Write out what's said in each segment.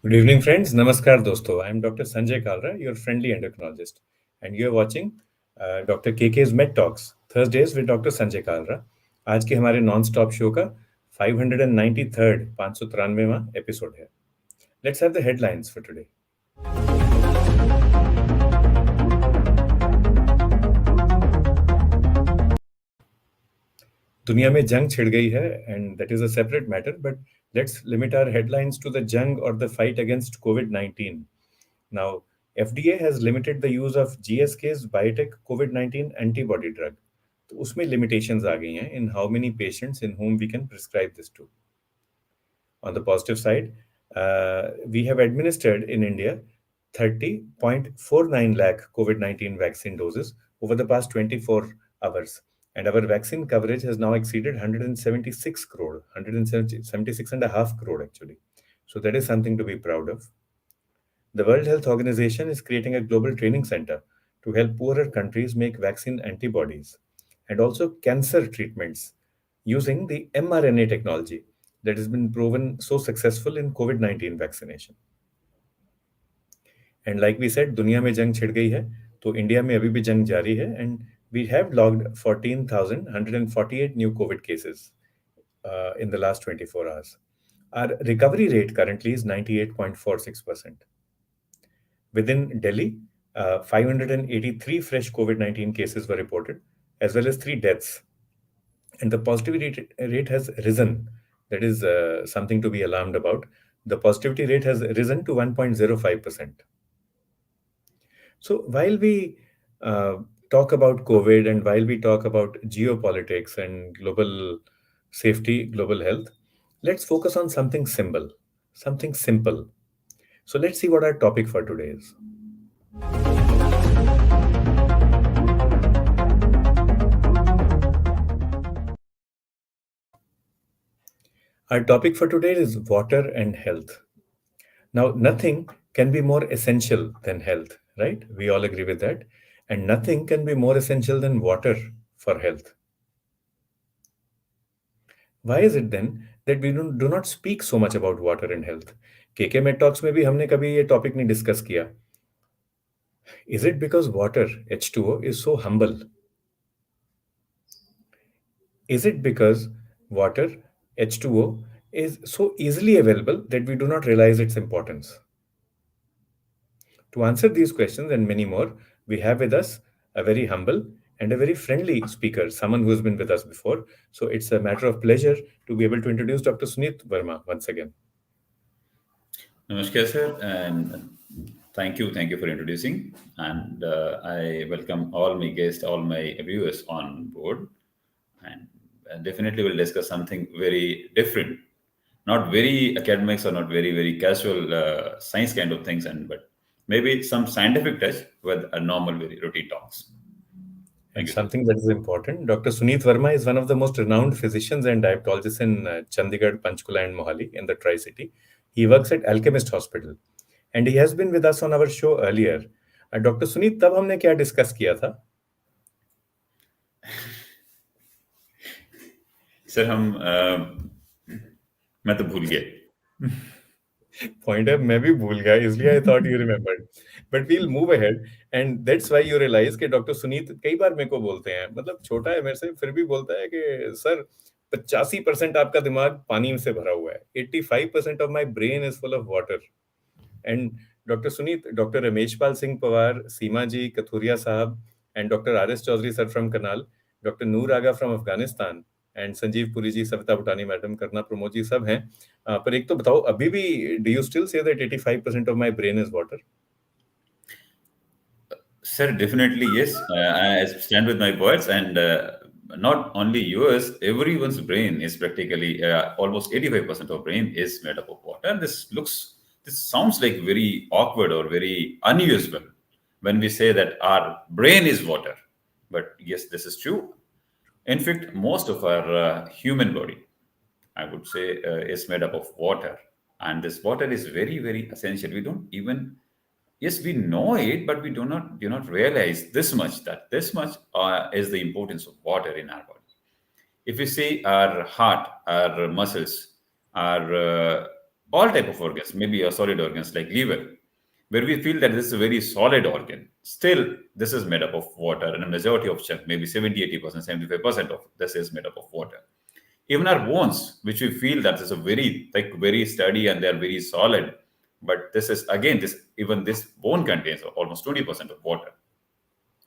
Good evening, friends. Namaskar, dosto. I am Dr. Sanjay Kalra, your friendly endocrinologist, and you are watching Dr. KK's Med Talks, Thursdays with Dr. Sanjay Kalra. आज के हमारे non stop show का 593rd 593वां episode है. Let's have the headlines for today. दुनिया में जंग छिड़ गई है and that is a separate matter, but let's limit our headlines to the jung or the fight against COVID-19. Now, FDA has limited the use of GSK's biotech COVID-19 antibody drug. तो उसमें limitations आ गई हैं in how many patients in whom we can prescribe this to. On the positive side, we have administered in India 30.49 lakh COVID-19 vaccine doses over the past 24 hours. And our vaccine coverage has now exceeded 176 crore, 176 and a half crore actually. So that is something to be proud of. The World Health Organization is creating a global training center to help poorer countries make vaccine antibodies and also cancer treatments using the mRNA technology that has been proven so successful in COVID-19 vaccination. And like we said, दुनिया में जंग छिड़ गई है, तो India में अभी भी जंग जारी है, and we have logged 14,148 new COVID cases in the last 24 hours. Our recovery rate currently is 98.46%. Within Delhi, 583 fresh COVID-19 cases were reported, as well as 3 deaths. And the positivity rate has risen. That is something to be alarmed about. The positivity rate has risen to 1.05%. So while we talk about COVID and while we talk about geopolitics and global safety, global health, let's focus on something simple, something simple. So let's see what our topic for today is. Our topic for today is water and health. Now, nothing can be more essential than health, right? We all agree with that. And nothing can be more essential than water for health. Why is it then that we do not speak so much about water and health? KK Med Talks में भी हमने कभी ये topic नहीं discuss किया. Is it because water, H2O, is so humble? Is it because water, H2O, is so easily available that we do not realize its importance? To answer these questions and many more, we have with us a very humble and a very friendly speaker, someone who has been with us before. So it's a matter of pleasure to be able to introduce Dr. Sunit Verma once again. Namaskar, sir, and thank you for introducing. And I welcome all my guests, all my viewers on board, and definitely will discuss something very different, not very academics or not very casual science kind of things, but maybe some scientific touch with a normal, very routine talks. And something that is important, Dr. Sunit Verma is one of the most renowned physicians and diabetologists in Chandigarh, Panchkula and Mohali in the Tri-City. He works at Alchemist Hospital and he has been with us on our show earlier. Dr. Sunit, तब हमने क्या discuss किया था? Sir मैं तो भूल गया. Point है, मैं भी भूल गया, इसलिए I thought you remembered. But we'll move ahead, and that's why you realize कि डॉक्टर सुनीत कई बार मेरे को बोलते हैं, मतलब छोटा है मेरे से, फिर भी बोलता है कि सर 85% आपका दिमाग पानी से भरा हुआ है. 85% of my brain is full of water. And Dr. Sunit, Dr. Rameshpal Singh Pawar, Seema ji, Kathuria Sahab, and Dr. R.S. Chaudhary sir from Kanal, Dr. Noor Aga from Afghanistan, and Sanjeev Puri ji, Savita Bhutani madam, Karna Pramod ji, सब हैं. पर एक तो बताओ, अभी भी do you still say that 85% of my brain is water? Sir, definitely yes. I stand with my words, and not only yours, everyone's brain is practically almost 85% of brain is made up of water. This sounds like very awkward or very unusual when we say that our brain is water. But yes, this is true. In fact, most of our human body, I would say, is made up of water. And this water is very essential. We don't even, yes, we know it, but we do not realize this much is the importance of water in our body. If we see our heart, our muscles, our all type of organs, maybe a solid organs like liver, where we feel that this is a very solid organ. Still, this is made up of water, and a majority of chunk, maybe 70, 80%, 75% of this is made up of water. Even our bones, which we feel that is a very thick, very sturdy, and they are very solid, but this is again this even this bone contains almost 20% of water.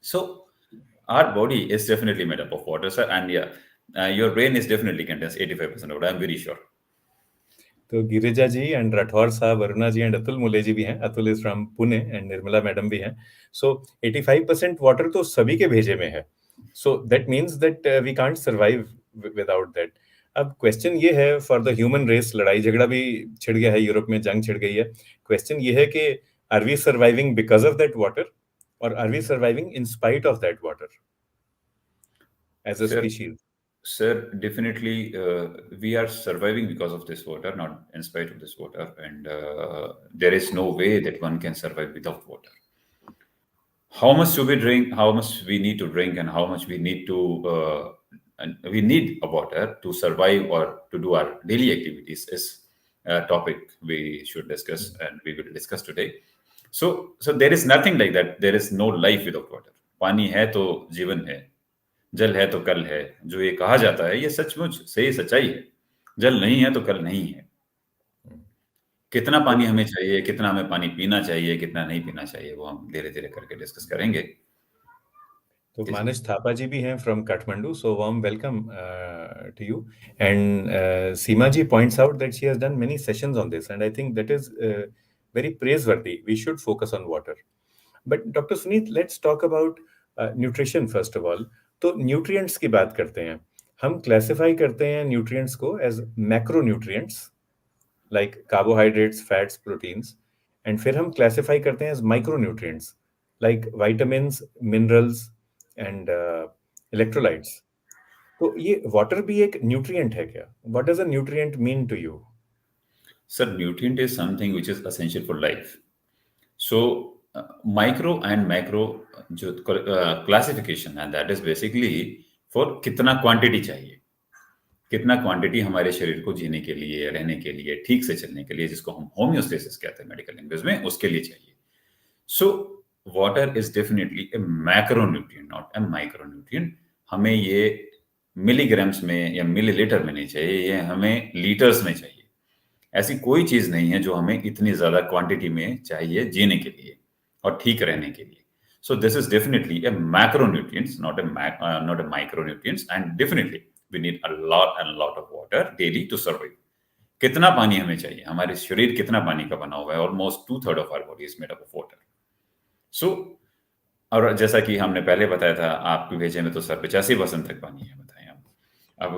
So our body is definitely made up of water, sir, and yeah, your brain is definitely contains 85% of water. I'm very sure. तो गिरिजा जी and Rathore साहब, वरुणा जी and Atul मुले जी भी हैं. Atul is from Pune and Nirmala madam भी हैं. सो 85% water तो सभी के भेजे में है. So that means that we can't survive without that. अब क्वेश्चन ये है फॉर द ह्यूमन रेस, लड़ाई झगड़ा भी छिड़ गया है यूरोप में, जंग छिड़ गई है. क्वेश्चन ये है कि are we surviving because of that water, और are we surviving in spite of that water as a Sir, species? sir, definitely we are surviving because of this water, not in spite of this water, and there is no way that one can survive without water. How much do we drink, how much we need to drink, and how much we need to and we need a water to survive or to do our daily activities is a topic we should discuss and we will discuss today. So there is nothing like that. There is no life without water. पानी है तो जीवन है, जल है तो कल है. जो ये कहा जाता है ये सचमुच सही सच्चाई है. जल नहीं है तो कल नहीं है. कितना पानी हमें चाहिए, कितना हमें पानी पीना चाहिए, कितना नहीं पीना चाहिए, वो हम धीरे धीरे करके डिस्कस करेंगे. तो जी सर. मानस थापा जी भी हैं from Kathmandu, so warm welcome to you. And Seema ji points out that she has done many sessions on this, and I think that is very praiseworthy. We should focus on water. But doctor Sunit, let's talk about nutrition first of all. तो nutrients की बात करते हैं. हम classify करते हैं nutrients को as macro nutrients like carbohydrates, fats, proteins, and फिर हम क्लासिफाई करते हैं as micronutrients like vitamins, minerals and electrolytes. तो ये वाटर भी एक न्यूट्रिएंट है क्या? What does a nutrient mean to you? Sir, nutrient is something which is essential for life. So, micro and macro classification, and that is basically for कितना quantity चाहिए, कितना quantity हमारे शरीर को जीने के लिए, रहने के लिए, ठीक से चलने के लिए, जिसको हम होम्योस्टेसिस कहते हैं मेडिकल लैंग्वेज में, उसके लिए चाहिए. So, water is definitely a macronutrient, not a micronutrient. हमें ये मिलीग्राम्स में या मिलीलीटर में नहीं चाहिए, ये हमें लीटर्स में चाहिए. ऐसी कोई चीज नहीं है जो हमें इतनी ज्यादा क्वांटिटी में चाहिए जीने के लिए और ठीक रहने के लिए. So this is definitely a macronutrients, not a micronutrients, and definitely we need a lot and lot of water daily to survive. कितना पानी हमें चाहिए? हमारे शरीर कितना पानी का बना हुआ है? Almost 2/3 of our body is made up of water. So और जैसा कि हमने पहले बताया था, आपके भेजे में तो सर 85% तक पानी है. बताएं आप. अब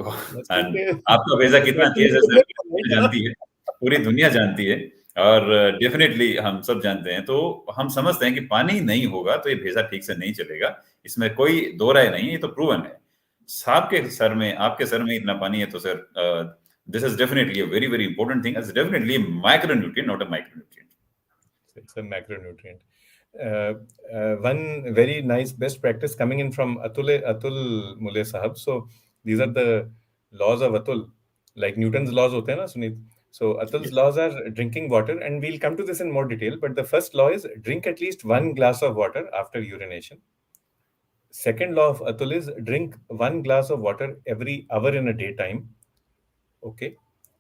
and आपका भेजा कितना तेज है सर, पूरी दुनिया जानती है, पूरी दुनिया जानती है, और डेफिनेटली हम सब जानते हैं. तो हम समझते हैं कि पानी नहीं होगा तो ये भेजा ठीक से नहीं चलेगा. इसमें कोई दो राय नहीं है, ये तो प्रूवन है. आपके सर में, आपके सर में इतना पानी है तो sir this is definitely a very very important thing. It's definitely micronutrient, not a micronutrient. It's a macronutrient. One very nice best practice coming in from Atul Mule Sahab. So these are the laws of Atul, like Newton's laws होते हैं ना Sunit. So Atul's laws are drinking water, and we'll come to this in more detail. But the first law is drink at least 1 glass of water after urination. Second law of Atul is drink 1 glass of water every hour in a daytime. Okay.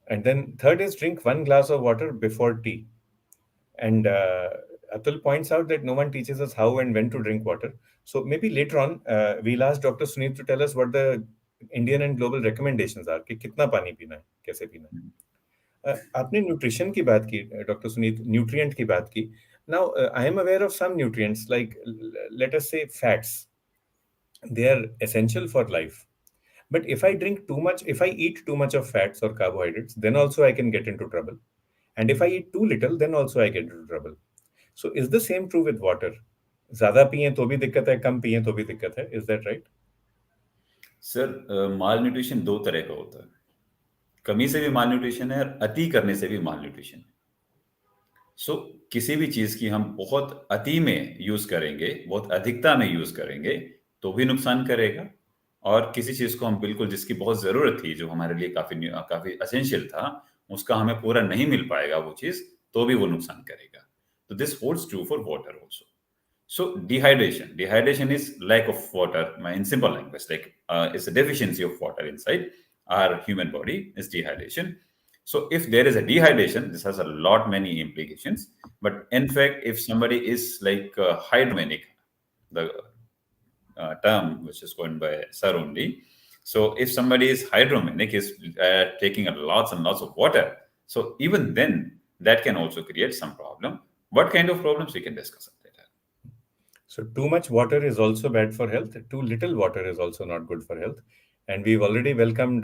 And then third is drink 1 glass of water before tea. And Atul points out that no one teaches us how and when to drink water. So maybe later on, we'll ask Dr. Sunit to tell us what the Indian and global recommendations are कि कितना पानी पीना है, कैसे पीना है. आपने nutrition की बात की, डॉक्टर सुनीत, न्यूट्रिएंट की बात की. Now, I am aware of some nutrients like, let us say, fats. They are essential for life. But if I eat too much of fats or carbohydrates, then also I can get into trouble. And if I eat too little, then also I get into trouble. So is the same true with water? ज़्यादा पिएं तो भी दिक्कत है, कम पिएं तो भी दिक्कत है. Is that right? Sir, mall nutrition दो तरह का होता है. कमी से भी माल न्यूट्रिशन है और अति करने से भी माल न्यूट्रिशन है. सो किसी भी चीज की हम बहुत अति में यूज करेंगे, बहुत अधिकता में यूज करेंगे तो भी नुकसान करेगा. और किसी चीज को हम बिल्कुल, जिसकी बहुत जरूरत थी, जो हमारे लिए काफी काफी एसेंशियल था, उसका हमें पूरा नहीं मिल पाएगा वो चीज, तो भी वो नुकसान करेगा। तो this holds true for water also. So dehydration is lack of water. In simple language, like it's a deficiency of water inside our human body is dehydration. So if there is a dehydration, this has a lot many implications. But in fact, if somebody is like hydromanic, the term which is coined by Sir only. So if somebody is hydromanic, is taking a lots and lots of water, so even then that can also create some problem. What kind of problems we can discuss it later. So too much water is also bad for health. Too little water is also not good for health. And we've already welcomed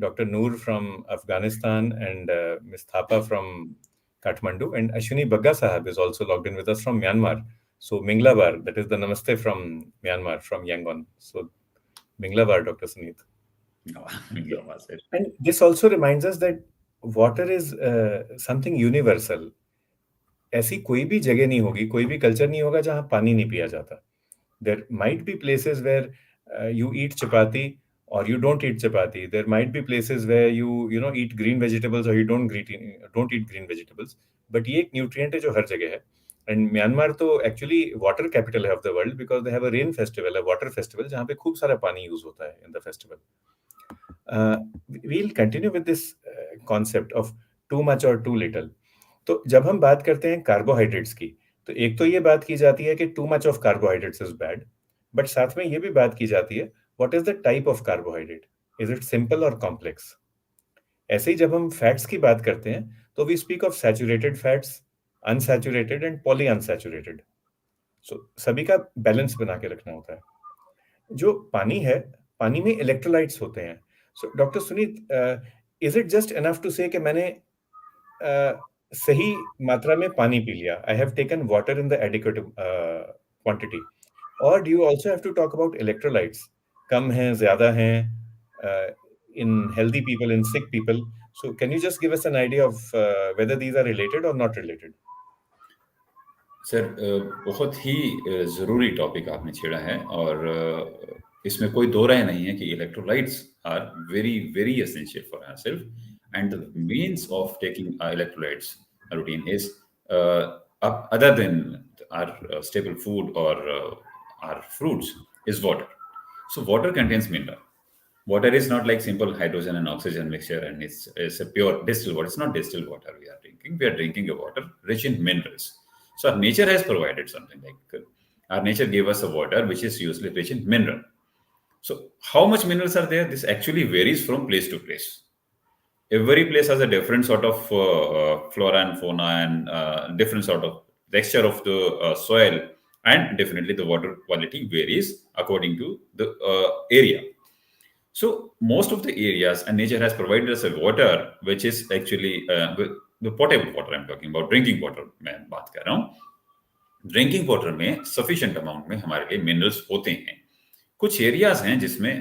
Dr. Noor from Afghanistan and Ms. Thapa from Kathmandu. And Ashwini Bagga Sahab is also logged in with us from Myanmar. So Minglabar, that is the Namaste from Myanmar, from Yangon. So Minglabar, Dr. Sunit. No, Yeah. no, that's it. And this also reminds us that water is something universal. ऐसी कोई भी जगह नहीं होगी, कोई भी culture नहीं होगा जहाँ पानी नहीं पिया जाता. There might be places where you eat chapati or you don't eat chapati. There might be places where you know eat green vegetables or you don't eat green vegetables. But ये एक nutrient है जो हर जगह है. And Myanmar तो actually water capital है of the world because they have a rain festival, a water festival जहाँ पे खूब सारा पानी use होता है in the festival. We'll continue with this concept of too much or too little. तो जब हम बात करते हैं कार्बोहाइड्रेट्स की, तो एक तो ये बात की जाती है कि to much of carbohydrates is bad, but साथ में ये भी बात की जाती है what is the type of carbohydrate, is it simple और कॉम्प्लेक्स. ऐसे ही जब हम फैट्स की बात करते हैं तो we speak of saturated fats, unsaturated and poly unsaturated. So सभी का बैलेंस बना के रखना होता है. जो पानी है, पानी में इलेक्ट्रोलाइट्स होते हैं. So doctor Sunit, is it just enough to say कि मैंने सही मात्रा में पानी पी लिया, I have taken water in the adequate quantity, और do you also have to talk about electrolytes, कम हैं, ज्यादा हैं, in healthy people, in sick people. So can you just give us an idea of whether these are related or not related? Sir, बहुत ही ज़रूरी topic आपने छेड़ा है, और इसमें कोई दो राय नहीं है कि electrolytes are very very essential for our self, and the means of taking electrolytes routine is other than our staple food or our fruits is water. So water contains mineral. Water is not like simple hydrogen and oxygen mixture, and it's a pure distilled water. It's not distilled water we are drinking. We are drinking a water rich in minerals. So our nature has provided something like our nature gave us a water which is usually rich in mineral. So how much minerals are there? This actually varies from place to place. Every place has a different sort of flora and fauna, and different sort of texture of the soil, and definitely the water quality varies according to the area. So most of the areas, and nature has provided us a water which is actually the potable water I'm talking about, drinking water मैं बात कर रहा हूँ. Drinking water में sufficient amount में हमारे लिए minerals होते हैं. कुछ एरियाज हैं जिसमें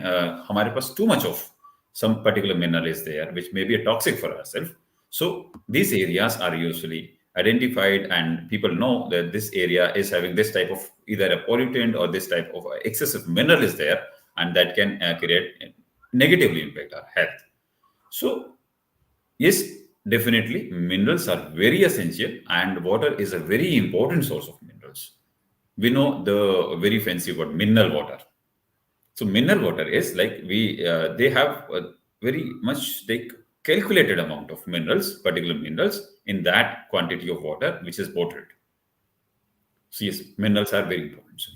हमारे पास too much of some particular mineral is there which may be a toxic for ourselves. So these areas are usually identified, and people know that this area is having this type of either a pollutant or this type of excessive mineral is there, and that can create negatively impact our health. So yes, definitely minerals are very essential, and water is a very important source of minerals. We know the very fancy word mineral water. So mineral water is like they have a very much like calculated amount of minerals, particular minerals in that quantity of water which is bottled. So yes, minerals are very important.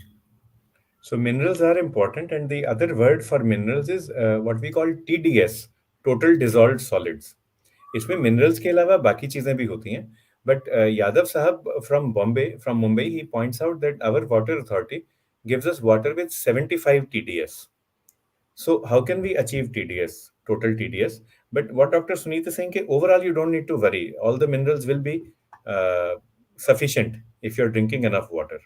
So minerals are important, and the other word for minerals is what we call TDS, total dissolved solids. इसमें minerals के अलावा बाकी चीजें भी होती हैं, but Yadav sahab from Mumbai, he points out that our water authority gives us water with 75 TDS. So how can we achieve TDS, total TDS? But what Dr. Sunit is saying, कि overall you don't need to worry. All the minerals will be sufficient if you're drinking enough water.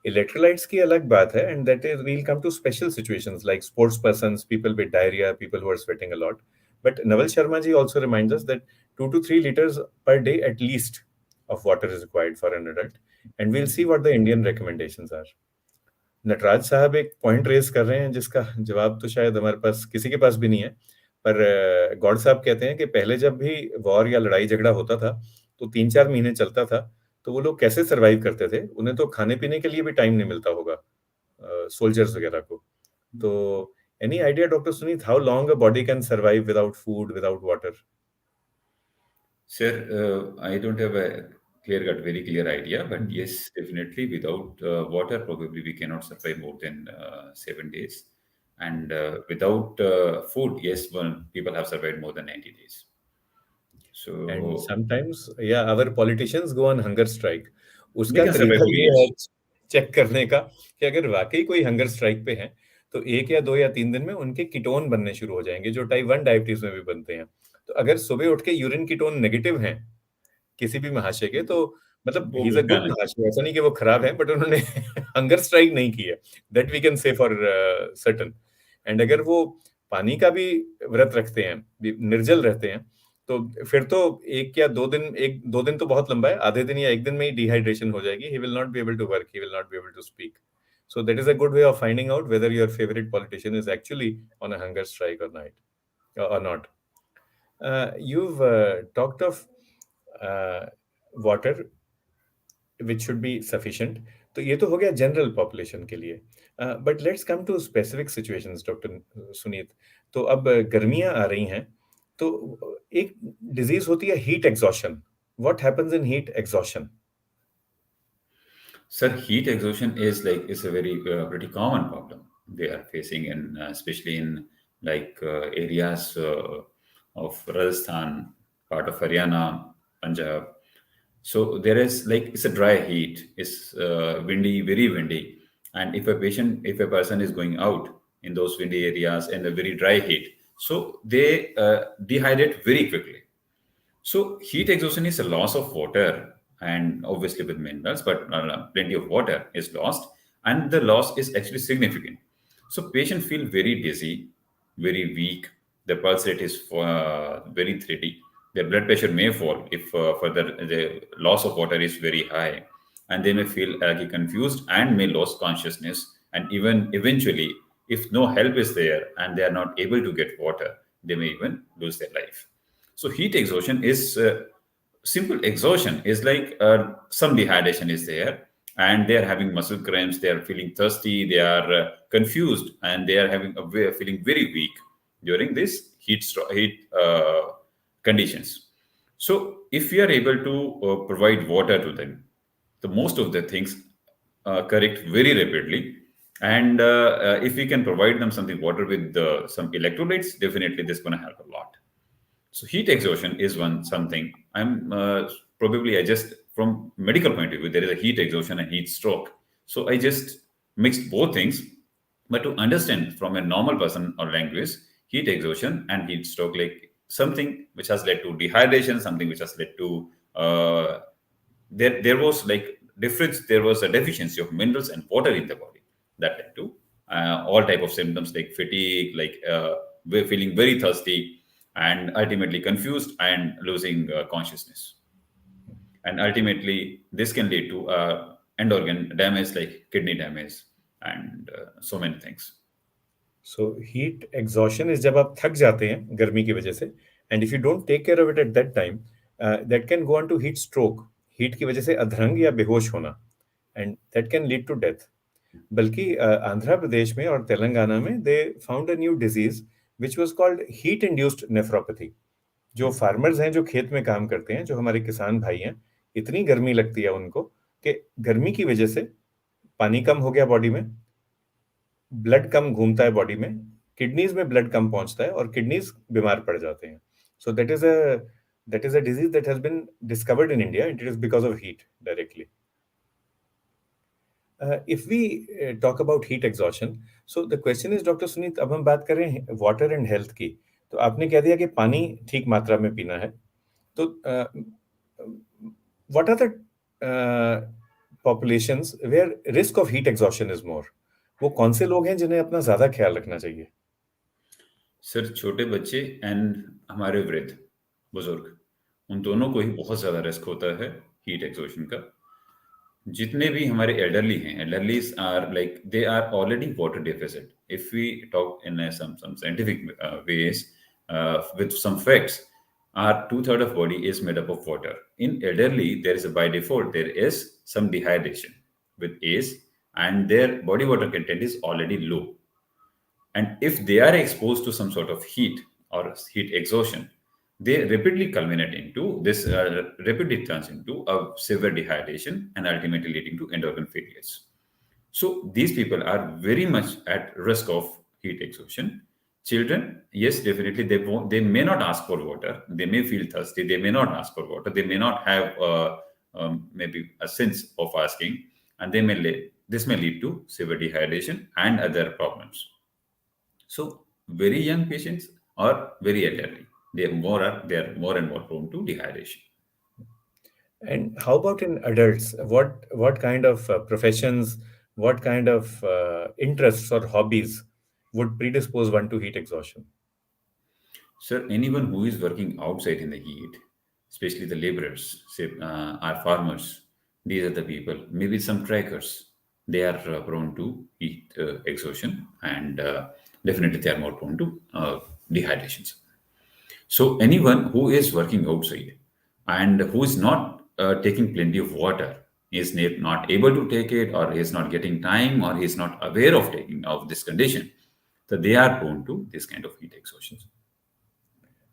Electrolytes की अलग बात है, and that is we'll come to special situations like sports persons, people with diarrhea, people who are sweating a lot. But Naval Sharma ji also reminds us that 2 to 3 liters per day at least of water is required for an adult, and we'll see what the Indian recommendations are. Nataraj साहब एक point raise कर रहे हैं जिसका जवाब तो शायद हमारे पास किसी के पास भी नहीं है, पर गॉड साहब कहते हैं कि पहले जब भी वॉर या लड़ाई झगड़ा होता था तो 3-4 महीने चलता था, तो वो लोग कैसे सरवाइव करते थे? उन्हें तो खाने पीने के लिए भी टाइम नहीं मिलता होगा, सोल्जर्स वगैरह को। तो any idea doctor Sunit, how long a body can survive without food, without water? Sir, I don't have a very clear idea, but yes, definitely without water, probably we cannot survive more than 7 days. And without food, yes, well, people have survived more than 90 days. And So sometimes या our politicians go on hunger strike. they उसका can survive तरीका for ये है years. Check करने का कि अगर वाकई कोई हंगर स्ट्राइक पे है, तो 1 या 2 या 3 दिन में उनके कीटोन बनने शुरू हो जाएंगे, जो टाइप 1 डायबिटीज में भी बनते हैं। तो अगर सुबह उठ के यूरिन कीटोन नेगेटिव हैं किसी भी महाशय के, तो मतलब ही वो इज अ कुछ गुड खाना महाशय, ऐसा नहीं कि वो खराब है, बट उन्होंने हंगर स्ट्राइक नहीं की है, that we can say for certain. एंड अगर वो पानी का भी व्रत रखते हैं, निर्जल रहते हैं, तो फिर तो 1 या 2 दिन, 1-2 दिन तो बहुत लंबा है, आधे दिन या 1 दिन में ही डिहाइड्रेशन हो जाएगी, he will not be able to work, he will not be able to speak. So that is a good way of finding out whether your favorite politician is actually on a hunger strike or night or not. You've talked of uh, water which should be sufficient. तो ये तो हो गया general population के लिए, but let's come to specific situations doctor Sunit. तो अब गर्मियां आ रही हैं, तो एक डिजीज होती है heat exhaustion. What happens in heat exhaustion? Sir, heat exhaustion is a very pretty common problem they are facing, in especially in areas of Rajasthan, part of Haryana, Punjab. So there is it's a dry heat, it's windy, very windy, and if a person is going out in those windy areas in a very dry heat, so they dehydrate very quickly. So heat exhaustion is a loss of water and obviously with minerals, but plenty of water is lost, and the loss is actually significant. So patient feel very dizzy, very weak. The pulse rate is very thready. Their blood pressure may fall if further the loss of water is very high, and they may feel confused and may lose consciousness. And even eventually, if no help is there and they are not able to get water, they may even lose their life. So heat exhaustion is simple exhaustion is some dehydration is there, and they are having muscle cramps, they are feeling thirsty, they are confused, and they are feeling very weak during this heat conditions. So if we are able to provide water to them, the most of the things correct very rapidly. And if we can provide them something water with some electrolytes, definitely this is going to help a lot. So heat exhaustion is one something. I'm probably I just from medical point of view there is a heat exhaustion and heat stroke. So I just mixed both things. But to understand from a normal person or language, heat exhaustion and heat stroke like something which has led to dehydration, something which has led to there was difference. There was a deficiency of minerals and water in the body that led to all type of symptoms like fatigue, we're feeling very thirsty, and ultimately confused and losing consciousness. And ultimately, this can lead to end organ damage like kidney damage and so many things. So heat exhaustion is जब आप थक जाते हैं गर्मी की वजह से, and if you don't take care of it at that time, that can go on to heat stroke, heat की वजह से अधरंग या बेहोश होना, and that can lead to death. बल्कि आंध्र प्रदेश में और तेलंगाना में they found a new disease which was called heat induced nephropathy. जो फार्मर्स हैं, जो खेत में काम करते हैं, जो हमारे किसान भाई हैं, इतनी गर्मी लगती है उनको कि गर्मी की वजह से पानी कम हो गया बॉडी में, ब्लड कम घूमता है बॉडी में, किडनीज में ब्लड कम पहुंचता है और किडनीज बीमार पड़ जाते हैं। So that is a disease that has been discovered in India, it is because of heat directly. If we talk about heat exhaustion, so the question is doctor Sunit, अब हम बात कर रहे हैं वाटर एंड हेल्थ की। तो आपने कह दिया कि पानी ठीक मात्रा में पीना है, तो what are the populations where risk of heat exhaustion is more? वो कौन से लोग हैं जिन्हें अपना ज्यादा ख्याल रखना चाहिए? सर छोटे बच्चे एंड हमारे वृद्ध बुजुर्ग, उन दोनों को ही बहुत ज्यादा रिस्क होता है हीट एक्सोशन का। जितने भी हमारे एल्डरली हैं, elderlies are they are already water deficit. If we talk in some scientific ways, with some facts. Our two-thirds of body is made up of water. In elderly, there is a by default, there is some dehydration with age, and their body water content is already low. And if they are exposed to some sort of heat or heat exhaustion, they rapidly culminate into this, rapidly turns into a severe dehydration and ultimately leading to endocrine failures. So these people are very much at risk of heat exhaustion. Children, yes, definitely they may not ask for water. They may feel thirsty. They may not ask for water. They may not have maybe a sense of asking, and this may lead to severe dehydration and other problems. So very young patients or very elderly, they are more and more prone to dehydration. And how about in adults? What kind of professions, what kind of interests or hobbies would predispose one to heat exhaustion? Sir, anyone who is working outside in the heat, especially the laborers, say, our farmers, these are the people, maybe some trackers, they are prone to heat exhaustion, and definitely they are more prone to dehydrations. So anyone who is working outside and who is not taking plenty of water, is not able to take it, or is not getting time, or is not aware of taking of this condition, so they are prone to this kind of heat exhaustion.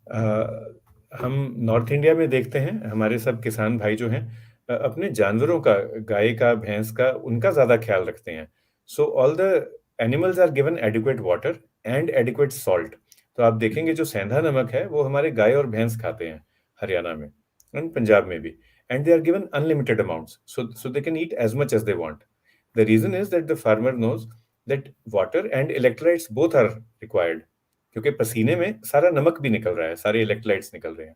अ, हम north India में देखते हैं हमारे सब किसान भाई जो हैं अपने जानवरों का गाय का भैंस का उनका ज़्यादा ख्याल रखते हैं so all the animals are given adequate water and adequate salt तो आप देखेंगे जो सेंधा नमक है वो हमारे गाय और भैंस खाते हैं हरियाणा में एंड पंजाब में भी and they are given unlimited amounts so they can eat as much as they want the reason is that the farmer knows that water and electrolytes both are required क्योंकि पसीने में सारा नमक भी निकल रहा है, सारे इलेक्ट्रोलाइट्स निकल रहे हैं।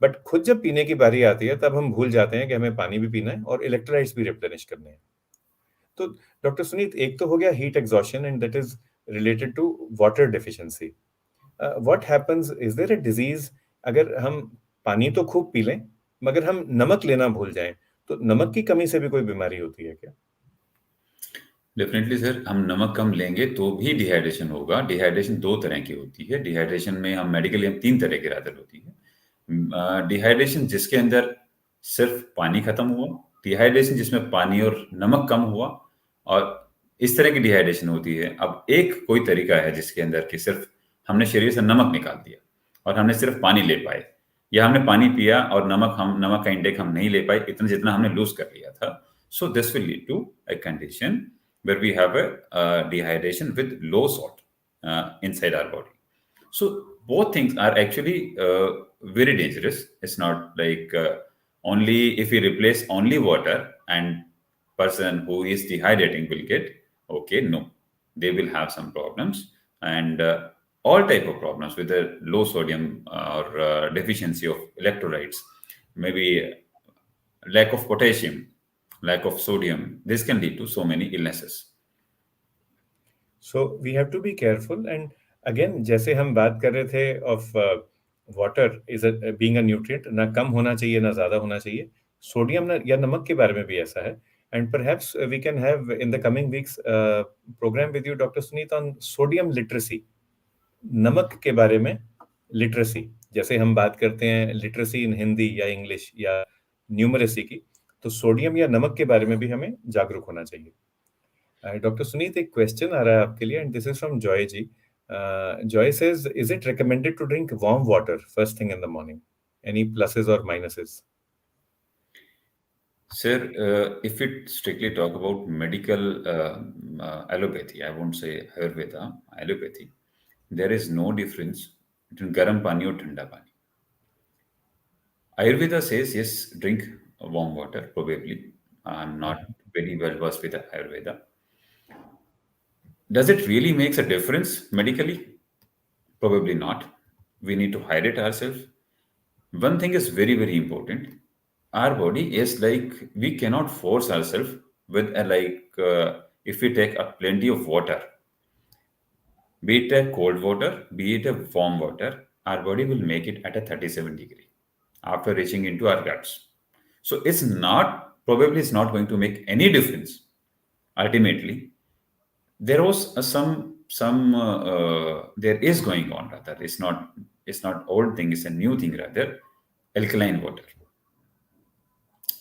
बट खुद जब पीने की बारी आती है, तब हम भूल जाते हैं कि हमें पानी भी पीना है और इलेक्ट्रोलाइट्स भी रिप्लेनिश करने हैं। तो डॉक्टर सुनीत, एक तो हो गया heat exhaustion and that is related to water deficiency. What happens, is there a disease अगर हम पानी तो खूब पी लें, मगर हम नमक लेना भूल जाएं, तो नमक की कमी से भी कोई बीमारी होती है क्या? डेफिनेटली सर, हम नमक कम लेंगे तो भी डिहाइड्रेशन होगा। डिहाइड्रेशन दो तरह की होती है। डिहाइड्रेशन में हम मेडिकली हम तीन तरह की रादर होती है। डिहाइड्रेशन जिसके अंदर सिर्फ पानी खत्म हुआ, डिहाइड्रेशन जिसमें पानी और नमक कम हुआ, और इस तरह की डिहाइड्रेशन होती है। अब एक कोई तरीका है जिसके अंदर कि सिर्फ हमने शरीर से नमक निकाल दिया और हमने सिर्फ पानी ले पाए, या हमने पानी पिया और नमक का इंटेक हम नहीं ले पाए इतना जितना हमने लूज कर लिया था। So this will lead to a condition where we have a dehydration with low salt inside our body. So both things are actually very dangerous. It's not like only if we replace only water and person who is dehydrating will get okay. No, they will have some problems, and all type of problems with the low sodium or deficiency of electrolytes, maybe lack of potassium, lack of sodium. This can lead to so many illnesses. So we have to be careful and again जैसे हम बात कर रहे थे of water is being a nutrient, ना कम होना चाहिए ना ज्यादा होना चाहिए, सोडियम या नमक के बारे में भी ऐसा है and perhaps we can have in the coming weeks programme with you doctor Sunit on sodium literacy, नमक के बारे में लिटरेसी। जैसे हम बात करते हैं लिटरेसी इन हिंदी या इंग्लिश या न्यूमरेसी की, तो सोडियम या नमक के बारे में भी हमें जागरूक होना चाहिए। डॉक्टर सुनीत, एक क्वेश्चन आ रहा है आपके लिए and this is from Joy ji. Joy says, is it recommended to drink warm water first thing in the morning? Any pluses और minuses? Sir, if we strictly talk about medical allopathy, I won't say Ayurveda, allopathy, there is no difference between garam pani or thanda pani. Ayurveda says yes, drink warm water, probably. I'm not very well versed with Ayurveda. Does it really makes a difference medically? Probably not. We need to hide it ourselves. One thing is very, very important. Our body is like, we cannot force ourselves with a if we take a plenty of water, be it a cold water, be it a warm water, our body will make it at a 37 degree after reaching into our guts. So it's not going to make any difference ultimately. There was there is going on, rather it's not It's not old thing, it's a new thing rather. Alkaline water.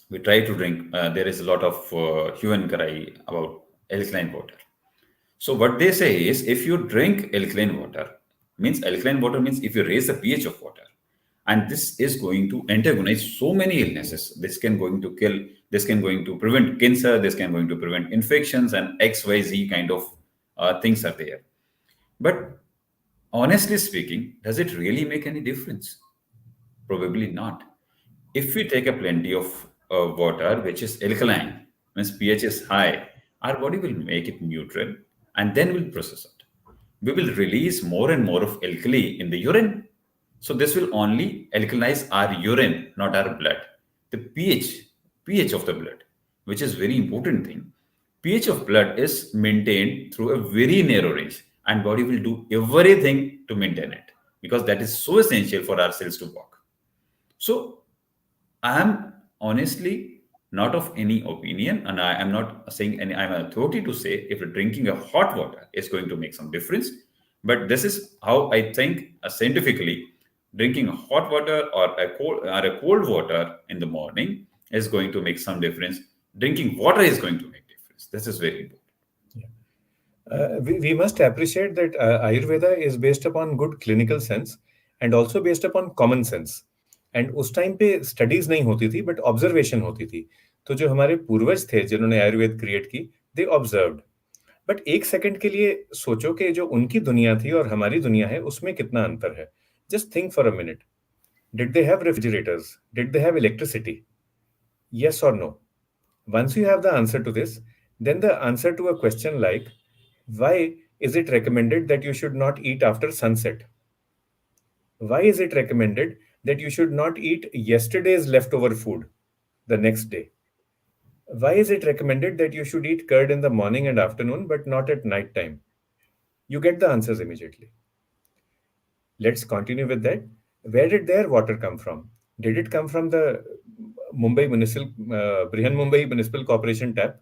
We try to drink. There is a lot of hue and cry about alkaline water. So what they say is, if you drink alkaline water means if you raise the pH of water, and this is going to antagonize so many illnesses. This can going to kill. This can going to prevent cancer. This can going to prevent infections and XYZ kind of things are there. But honestly speaking, does it really make any difference? Probably not. If we take a plenty of water which is alkaline, means pH is high, our body will make it neutral and then will process it. We will release more and more of alkali in the urine. So this will only alkalize our urine, not our blood. The pH of the blood, which is very important thing. pH of blood is maintained through a very narrow range, and body will do everything to maintain it because that is so essential for our cells to work. So I am honestly not of any opinion, and I am not saying any. I'm an authority to say if drinking a hot water is going to make some difference. But this is how I think scientifically, drinking hot water or a cold water in the morning is going to make some difference. Drinking water is going to make difference. This is very important. We must appreciate that Ayurveda is based upon good clinical sense and also based upon common sense. And उस time पे studies नहीं होती थी but observation होती थी. तो जो हमारे पूर्वज थे जिन्होंने आयुर्वेद क्रिएट की, दे ऑब्जर्व्ड. बट एक सेकंड के लिए सोचो कि जो उनकी दुनिया थी और हमारी दुनिया है उसमें कितना अंतर है. Just think for a minute. Did they have refrigerators? Did they have electricity? Yes or no? Once you have the answer to this, then the answer to a question like, why is it recommended that you should not eat after sunset? Why is it recommended that you should not eat yesterday's leftover food the next day? Why is it recommended that you should eat curd in the morning and afternoon but not at night time? You get the answers immediately. Let's continue with that. Where did their water come from? Did it come from the Brihan Mumbai Municipal Corporation tap?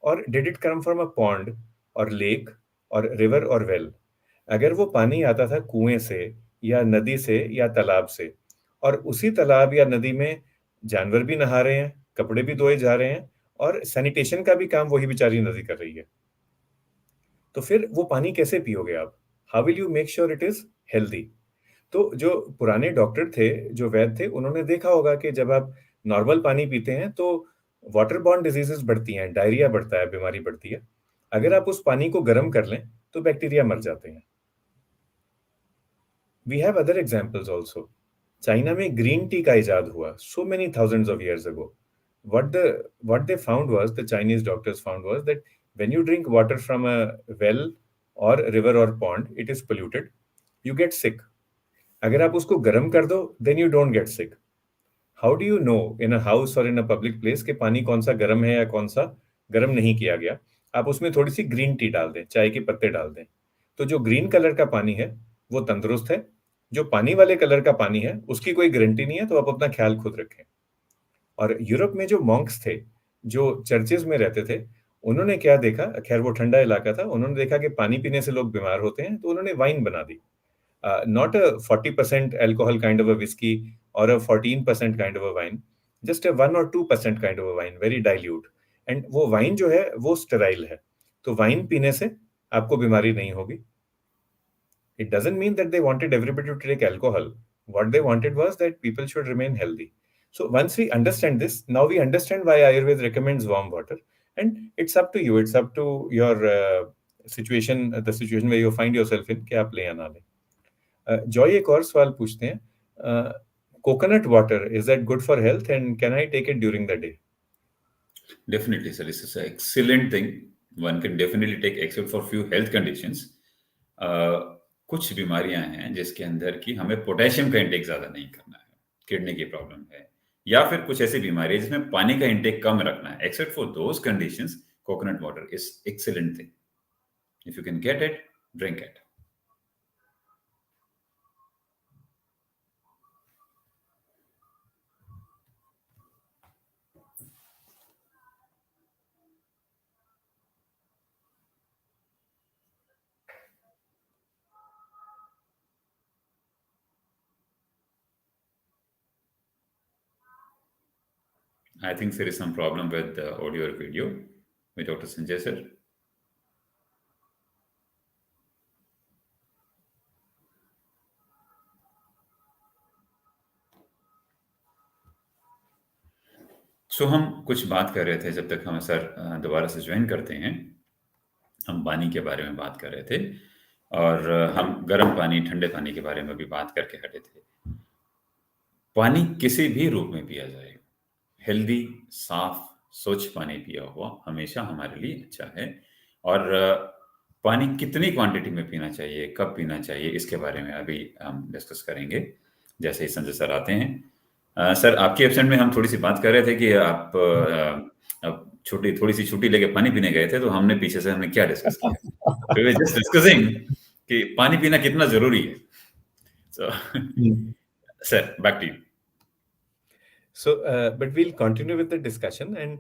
Or did it come from a pond or lake or river or well? अगर वो पानी आता था कुएं से या नदी से या तालाब से, और उसी तालाब या नदी में जानवर भी नहा रहे हैं, कपड़े भी धोए जा रहे हैं, और सैनिटेशन का भी काम वही बेचारी नदी कर रही है, तो फिर वो पानी कैसे पियोगे आप? How will you make sure it is healthy? तो जो पुराने डॉक्टर थे, जो वैद्य थे, उन्होंने देखा होगा कि जब आप नॉर्मल पानी पीते हैं तो वाटर बॉर्न डिजीजेस बढ़ती हैं, डायरिया बढ़ता है, बीमारी बढ़ती है. अगर आप उस पानी को गर्म कर लें तो बैक्टीरिया मर जाते हैं. We have other examples also. China में ग्रीन टी का इजाद हुआ so many thousands of years ago. What they found was, the Chinese doctors found was that when you drink water from a well or river or pond, it is polluted. You get sick. अगर आप उसको गर्म कर दो, then you don't get sick. How do you know in a house or in a public place कि पानी कौन सा गर्म है या कौन सा गर्म नहीं किया गया? आप उसमें थोड़ी सी ग्रीन टी डाल दें, चाय के पत्ते डाल दें, तो जो ग्रीन कलर का पानी है वो तंदुरुस्त है. जो पानी वाले कलर का पानी है उसकी कोई गारंटी नहीं है, तो आप अपना ख्याल खुद रखें. और यूरोप में जो मॉन्क्स थे, जो चर्चेज में रहते थे, उन्होंने क्या देखा, खैर वो ठंडा इलाका था, उन्होंने देखा कि पानी पीने से लोग बीमार होते हैं, तो उन्होंने वाइन बना दी. Not a 40% alcohol kind of a whiskey or a 14% kind of a wine, just a 1 or 2% kind of a wine, very dilute. And वो वाइन जो है वो स्टेराइल है, तो वाइन पीने से आपको बीमारी नहीं होगी. It doesn't mean that they wanted everybody to take alcohol. What they wanted was that people should remain healthy. So once we understand this, now we understand why Ayurveda recommends warm water. And it's up to you. It's up to your situation, the situation where you find yourself in, कि आप ले या ना ले. Joy एक और सवाल पूछते हैं. Coconut water, is that good for health and can I take it during the day? Definitely, sir. This is an excellent thing. One can definitely take, except for few health conditions. कुछ बीमारियां हैं जिसके अंदर की हमें potassium का intake ज्यादा नहीं करना है, किडनी की प्रॉब्लम है, या फिर कुछ ऐसी बीमारी है जिसमें पानी का इंटेक कम रखना है. Except for those conditions, coconut water is excellent thing. If you can get it, drink it. I think there is some problem with the audio or video with Dr. Sanjay sir. सो हम कुछ बात कर रहे थे जब तक हम sir दोबारा से ज्वाइन करते हैं। हम पानी के बारे में बात कर रहे थे और हम गर्म पानी ठंडे पानी के बारे में भी बात करके हटे थे। पानी किसी भी रूप में पिया जाए, हेल्दी, साफ, स्वच्छ पानी पिया हुआ हमेशा हमारे लिए अच्छा है। और पानी कितनी क्वांटिटी में पीना चाहिए, कब पीना चाहिए, इसके बारे में अभी हम डिस्कस करेंगे जैसे ही संजय सर आते हैं। सर, आपकी एब्सेंट में हम थोड़ी सी बात कर रहे थे कि आप थोड़ी सी छुट्टी लेके पानी पीने गए थे, तो हमने पीछे से हमने क्या डिस्कस किया, वी वर जस्ट डिस्कसिंग कि पानी पीना कितना जरूरी है। So sir, back to you. So but we'll continue with the discussion and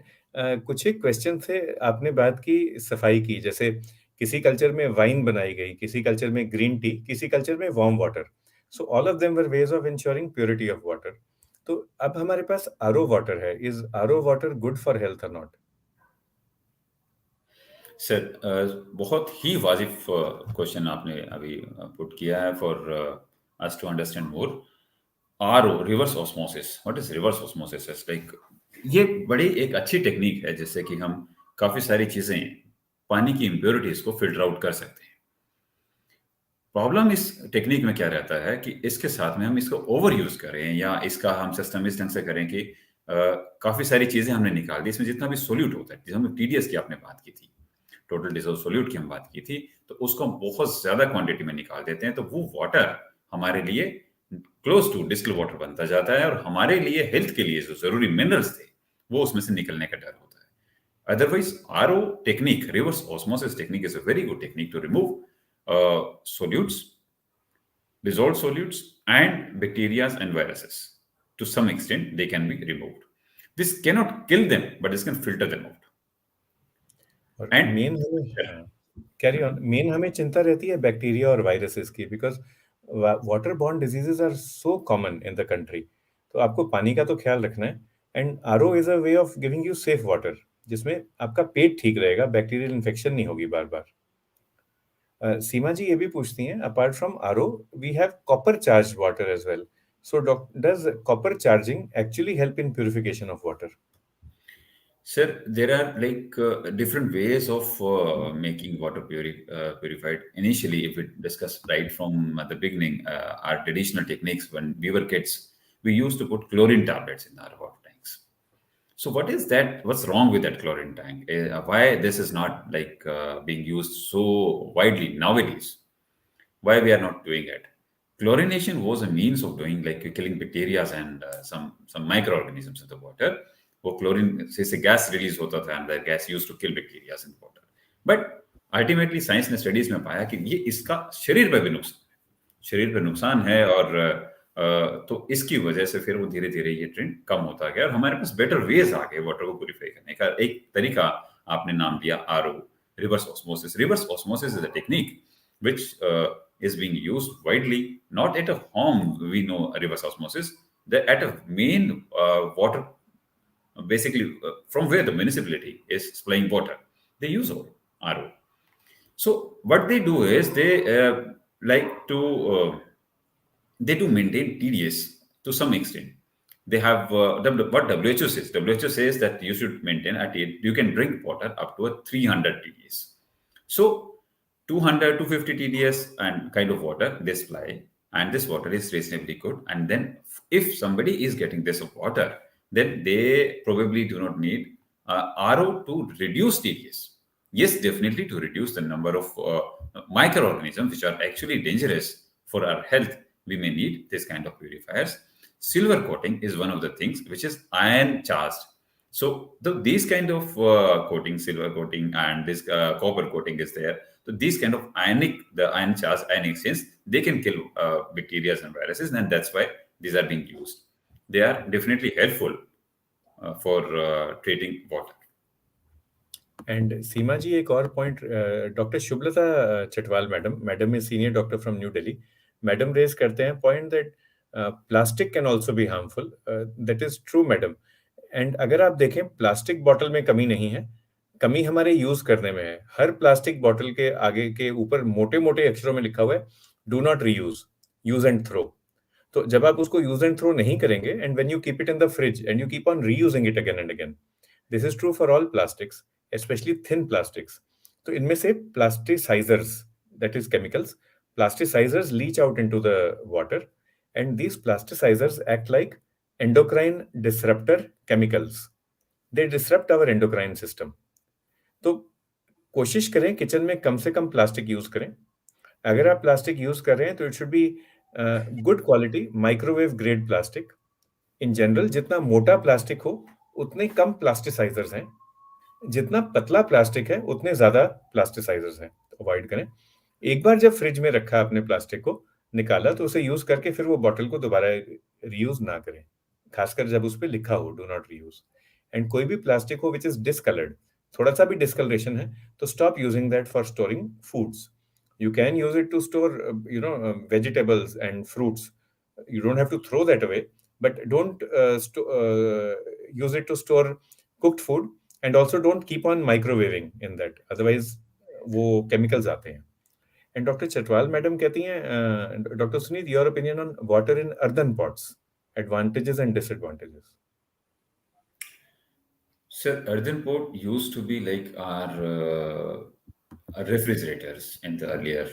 कुछ एक क्वेश्चन थे। आपने बात की सफाई की, जैसे किसी कल्चर में वाइन बनाई गई, किसी कल्चर में ग्रीन टी, किसी कल्चर में warm water. So all of them were ways of ensuring purity of water. तो अब हमारे पास आरओ वाटर है। Is RO water good for health और नॉट? सर, बहुत ही वाजिब क्वेश्चन आपने अभी पुट किया है for us to understand more. RO, reverse osmosis, what is reverse osmosis? It's like, ये बड़ी एक अच्छी टेक्निक है जिससे कि हम काफी सारी चीजें, पानी की इम्प्योरिटीज को फिल्टर आउट कर सकते हैं। प्रॉब्लम इस टेक्निक में क्या रहता है कि इसके साथ में हम इसको ओवर यूज करें या इसका हम सिस्टम इस ढंग से करें कि काफी सारी चीजें हमने निकाल दी, इसमें जितना भी सोल्यूट होता है, जैसे हमने टीडीएस की आपने बात की थी, टोटल डिसॉल्व सोल्यूट की हम बात की थी, तो उसको हम बहुत ज्यादा क्वांटिटी में निकाल देते हैं, तो वो वाटर हमारे लिए क्लोज टू डिस्टिल वाटर बनता जाता है और हमारे लिए हेल्थ के लिए जो जरूरी मिनरल्स थे वो उसमें से निकलने का डर होता है। Otherwise RO technique, reverse osmosis technique, is a very good technique to remove solutes, dissolved solutes, and bacteria and viruses. To some extent, they can be removed. This cannot kill them, but this can filter them out. और And main हमें, carry on, main हमें चिंता रहती है bacteria और viruses की, because water borne diseases are so common in the country. तो आपको पानी का तो ख्याल रखना है, and RO is a way of giving you safe water, जिसमें आपका पेट ठीक रहेगा, बैक्टीरियल इन्फेक्शन नहीं होगी बार बार। सीमा जी ये भी पूछती हैं, apart from RO we have copper charge water as well. So does copper charging actually help in purification of water? sir, there are like different ways of making water purified. Initially, if we discuss right from the beginning, our traditional techniques when we were kids, we used to put chlorine tablets in our water tanks. So what is that? What's wrong with that chlorine tank? Why this is not like being used so widely nowadays? Why we are not doing it? Chlorination was a means of doing like killing bacteria and some microorganisms in the water. वो chlorine से gas release होता था and that gas used to kill bacteria in water. But ultimately science ने studies में पाया कि ये इसका शरीर पर भी नुकसान है, शरीर पर नुकसान है। और तो इसकी वजह से फिर वो धीरे धीरे ये ट्रेंड कम होता गया और हमारे पास बेटर वेज आ गए वाटर को प्यूरिफाई करने का। एक तरीका आपने नाम दिया RO, reverse osmosis. Reverse osmosis is a technique which is being used widely, not at a home. We know reverse osmosis, at a main water, basically from where the municipality is supplying water, they use RO. So what they do is they like to they do maintain TDS to some extent. They have what WHO says. WHO says that you should maintain you can drink water up to a 300 TDS. So 200, 250 TDS and kind of water they supply, and this water is reasonably good. And then if somebody is getting this water, then they probably do not need RO to reduce TDS. Yes, definitely to reduce the number of microorganisms which are actually dangerous for our health, we may need this kind of purifiers. Silver coating is one of the things which is iron charged. So these kind of coating, silver coating and this copper coating is there. So these kind of the ion charge, ion exchange, they can kill bacteria and viruses, and that's why these are being used. They are definitely helpful for treating water. And Seema ji एक और point, doctor Shubhlata Chatwal madam is senior doctor from New Delhi. Madam raise करते हैं point that plastic can also be harmful. That is true madam. And अगर आप देखें plastic bottle में कमी नहीं है, कमी हमारे यूज करने में है। हर प्लास्टिक बॉटल के आगे के ऊपर मोटे मोटे अक्षरों में लिखा हुआ है, do not reuse, use and throw. तो जब आप उसको यूज एंड थ्रो नहीं करेंगे, and when you keep it in the fridge and you keep on reusing it again and again, this is true for all plastics, specially thin plastics. तो इनमें से plasticizers, that is chemicals, plasticizers leach out into the water, and these plasticizers act like endocrine disruptor chemicals. They disrupt our endocrine system. तो कोशिश करें kitchen में कम से कम plastic use करें। अगर आप प्लास्टिक यूज कर रहे हैं तो it should be good quality microwave grade plastic. In general जितना मोटा प्लास्टिक हो उतने कम प्लास्टिसाइजर्स हैं, जितना पतला प्लास्टिक है उतने ज्यादा प्लास्टिसाइजर्स हैं, अवॉइड करें। एक बार जब फ्रिज में रखा आपने प्लास्टिक को, निकाला तो उसे यूज करके फिर वो बॉटल को दोबारा रीयूज ना करें, खासकर जब उस पे लिखा हो डू नॉट रीयूज। एंड कोई भी प्लास्टिक हो विच इज डिसकलर्ड, थोड़ा सा भी डिस्कलरेशन है, तो stop using that for storing foods. You can use it to store vegetables and fruits. You don't have to throw that away, but don't use it to store cooked food, and also don't keep on microwaving in that, otherwise वो chemicals आते हैं। And doctor Chatwal madam कहती हैं, doctor Sunit, your opinion on water in earthen pots, advantages and disadvantages. So earthen pot used to be like our refrigerators in the earlier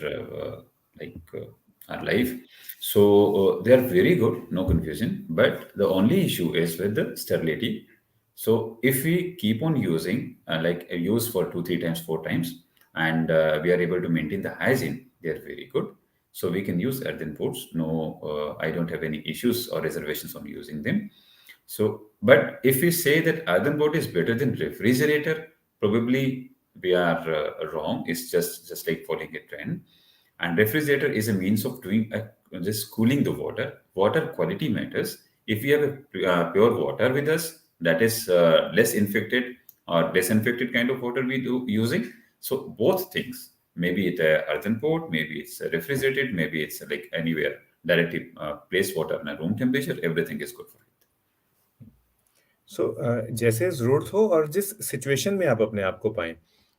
like our life. So they are very good, no confusion. But the only issue is with the sterility. So if we keep on using like use for 2, 3 times, 4 times, and we are able to maintain the hygiene, they are very good. So we can use earthen pots. No, I don't have any issues or reservations on using them. So, but if we say that earthen pot is better than refrigerator, probably we are wrong. It's just like following a trend. And refrigerator is a means of doing just cooling the water. Water quality matters. If we have a pure water with us, that is less infected or disinfected kind of water we do using. So both things, maybe it's a earthen pot, maybe it's refrigerated, maybe it's like anywhere directly place water in a room temperature. Everything is good for it. सो जैसे जरूरत हो और जिस situation में आप अपने आप को पाएं,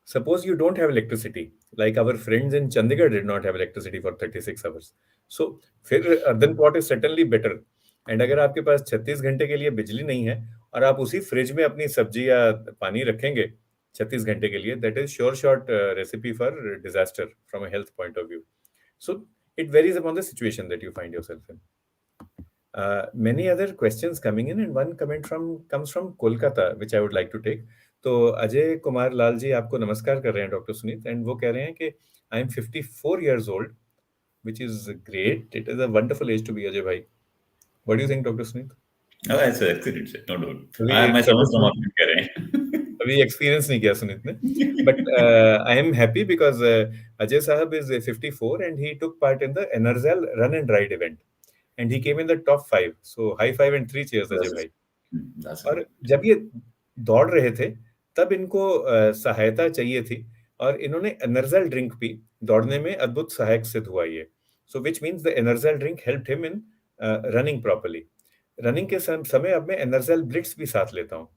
suppose you don't have electricity, like our friends in Chandigarh did not have electricity for 36 hours, so फिर earthen pot is certainly better. And अगर आपके पास 36 घंटे के लिए बिजली नहीं है और आप उसी फ्रिज में अपनी सब्जी या पानी रखेंगे 36 घंटे के लिए, that is sure short recipe for disaster from a health point of view. So it varies upon the situation that you find yourself in. Many other questions coming in, and one comment comes from Kolkata, which I would like to take. तो अजय कुमार लाल जी आपको नमस्कार कर रहे हैं doctor Sunit, and वो कह रहे हैं कि I am 54 years old, which is great. It is a wonderful age to be, Ajay भाई. What do you think, doctor Sunit? No, that's excellent. No doubt. अभी मैं समझ डॉक्टर रहा हूँ सुनीत आप क्या कह रहे हैं. अभी एक्सपीरियंस नहीं किया सुनीत ने, but I am happy because Ajay साहब is 54 and he took part in the Energel run and ride event, and he came in the top 5, so high five and 3 cheers Ajay भाई। That's और great. जब ये दौड़ रहे थे तब इनको सहायता चाहिए थी, और इन्होंने एनर्जेल ड्रिंक पी, दौड़ने में अद्भुत सहायक सिद्ध हुआ ये। So which means the Energel drink helped him in running properly. Running के समय अब मैं एनर्जेल ब्लिट्स भी साथ लेता हूँ।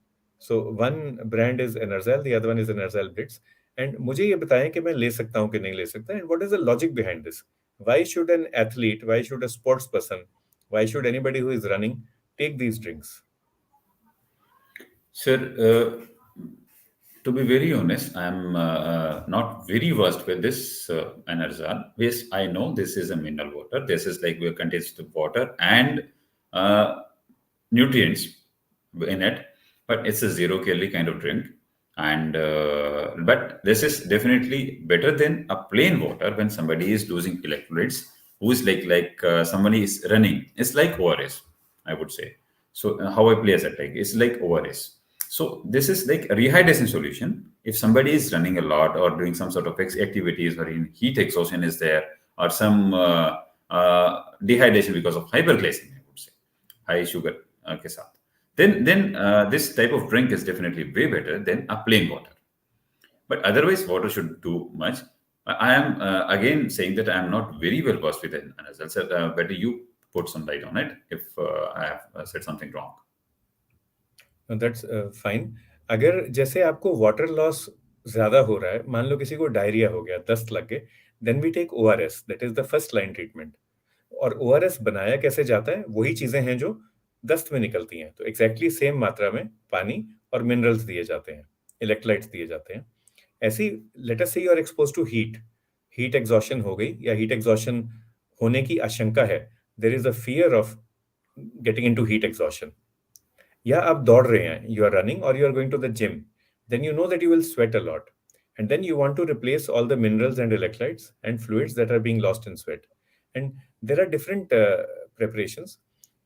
So one brand is Energel, the other one is Energel blitz. And मुझे ये बताएं कि मैं ले सकता हूँ कि नहीं ले सकता, and what is the logic behind this? Why should an athlete, why should a sports person, why should anybody who is running take these drinks? Sir, to be very honest, I'm not very versed with this enerzal. Yes, I know this is a mineral water. This is like we contains the water and uh, nutrients in it, but it's a zero calorie kind of drink. And but this is definitely better than a plain water when somebody is losing electrolytes. Who is like somebody is running? It's like ORS, I would say. So how I place it, like it's like ORS. So this is like a rehydration solution. If somebody is running a lot or doing some sort of activities or in heat exhaustion is there, or some dehydration because of hyperglycemia, I would say, high sugar के साथ, then this type of drink is definitely way better than a plain water. But otherwise, water should do much. I am again saying that I am not very well versed with it. As I said, better you put some light on it if I have said something wrong. That's fine. अगर जैसे आपको water loss ज्यादा हो रहा है, मान लो किसी को डायरिया हो गया, दस्त लग गए, then we take ORS, that is the first line treatment. और ओआरएस बनाया कैसे जाता है? वही चीजें हैं जो दस्त में निकलती हैं, तो एग्जैक्टली सेम मात्रा में पानी और मिनरल्स दिए जाते हैं, इलेक्ट्रोलाइट्स दिए जाते हैं। ऐसी, let us say you are expose to heat, heat exhaustion हो गई या हीट एग्जॉशन होने की आशंका है, there is a fear of getting into heat exhaustion, या आप दौड़ रहे हैं, यू आर रनिंग और you are going to the gym, then you know that you will sweat a lot, and then you want to replace all the minerals and electrolytes and fluids that are being lost in sweat. And there are different preparations.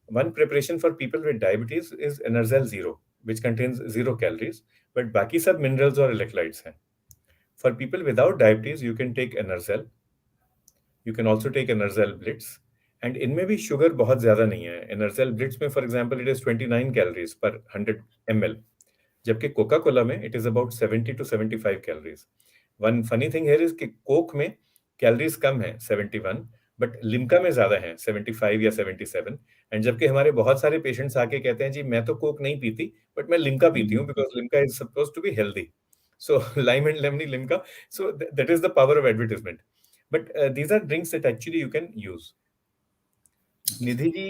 One preparation for people with diabetes is Enerzel Zero, which contains 0 calories, but baki sab minerals or electrolytes hain. For people without diabetes, you can take Enerzel. You can also take Enerzel Blitz. And इनमें भी sugar बहुत ज्यादा नहीं है। Enerzel Blitz में, for example, it is 29 calories पर 100 ml, जबकि Coca Cola में it is about 70 to 75 calories. One funny thing here is कि कोक में कैलोरीज कम है, 71, बट लिम्का में ज्यादा है, 75 या 77। एंड जबकि हमारे बहुत सारे पेशेंट्स आके कहते हैं, जी मैं तो कोक नहीं पीती, बट मैं लिम्का पीती हूँ because Limca is suppose to be healthy. So lime and lemony Limca, so that is the power of advertisement. But these are drinks that actually you can use. Nidhi ji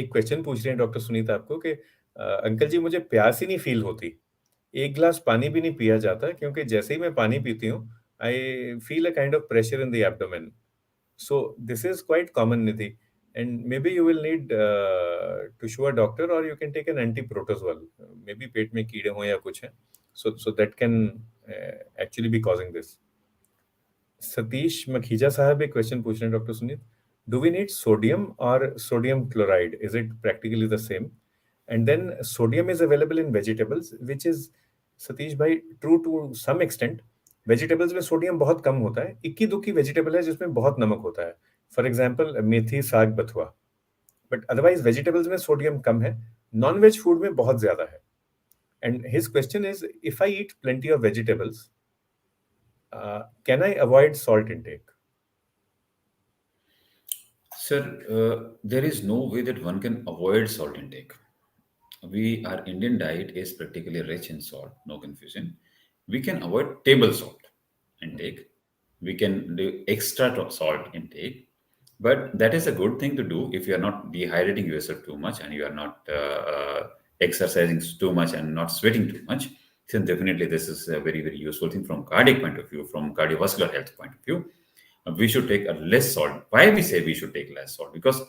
एक क्वेश्चन पूछ रहे हैं डॉक्टर सुनीत आपको कि अंकल जी मुझे प्यास ही नहीं फील होती, एक ग्लास पानी भी नहीं पिया जाता, क्योंकि जैसे ही मैं पानी पीती हूँ I feel a kind of pressure in the abdomen. So this is quite common, Nidhi, and maybe you will need to show a doctor, or you can take an antiprotozoal, maybe पेट में कीड़े हों या कुछ है, so that can actually be causing this. Satish Makhija साहब एक question पूछ रहे हैं doctor Sunit, do we need sodium or sodium chloride, is it practically the same? And then sodium is available in vegetables, which is, Satish भाई, true to some extent. Vegetables में sodium बहुत कम होता है, इक्की दुक्की वेजिटेबल है जिसमें बहुत नमक होता है, फॉर एग्जाम्पल मेथी, साग, बथुआ, बट अदरवाइज वेजिटेबल्स में सोडियम कम है, नॉन वेज फूड में बहुत ज्यादा है। And his question is, if I eat plenty of vegetables, can I avoid salt intake? Sir, there is no way that one can avoid salt intake. Our Indian diet is particularly rich in salt, no confusion. We can avoid table salt intake. We can do extra salt intake, but that is a good thing to do if you are not dehydrating yourself too much and you are not exercising too much and not sweating too much. Then definitely this is a very, very useful thing from cardiac point of view, from cardiovascular health point of view. We should take a less salt. Why we say we should take less salt? Because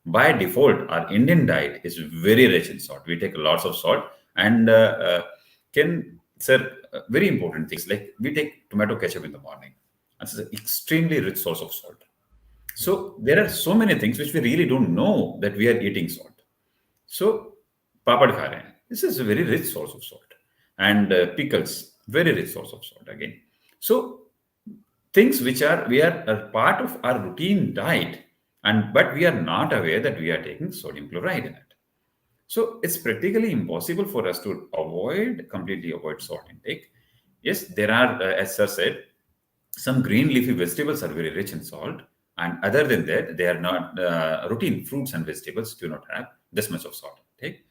by default, our Indian diet is very rich in salt. We take lots of salt and can, sir, very important things like we take tomato ketchup in the morning. That's an extremely rich source of salt. So there are so many things which we really don't know that we are eating salt. So papad kha rahe hain. This is a very rich source of salt, and pickles, very rich source of salt again. So things which are we are a part of our routine diet, and but we are not aware that we are taking sodium chloride in it. So it's practically impossible for us to completely avoid salt intake. Yes, there are, as sir said, some green leafy vegetables are very rich in salt, and other than that, they are not routine fruits and vegetables do not have this much of salt intake,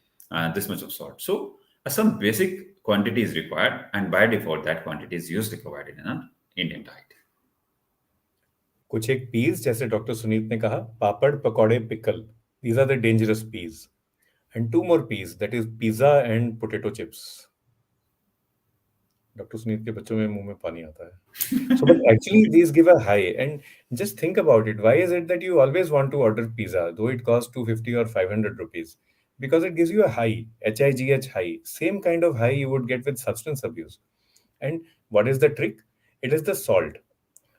this much of salt. So some basic quantity is required, and by default, that quantity is usually provided in an Indian diet. कुछ एक piece, जैसे doctor Sunit ने कहा, पापड़, pakode, pickle, these are the dangerous peas. And two more peas, that is pizza and potato chips. Doctor Sunit के बच्चों में मुंह में पानी आता है. So, but actually these give a high. And just think about it. Why is it that you always want to order pizza, though it costs 250 or 500 rupees? Because it gives you a high, HIGH high, same kind of high you would get with substance abuse. And what is the trick? It is the salt.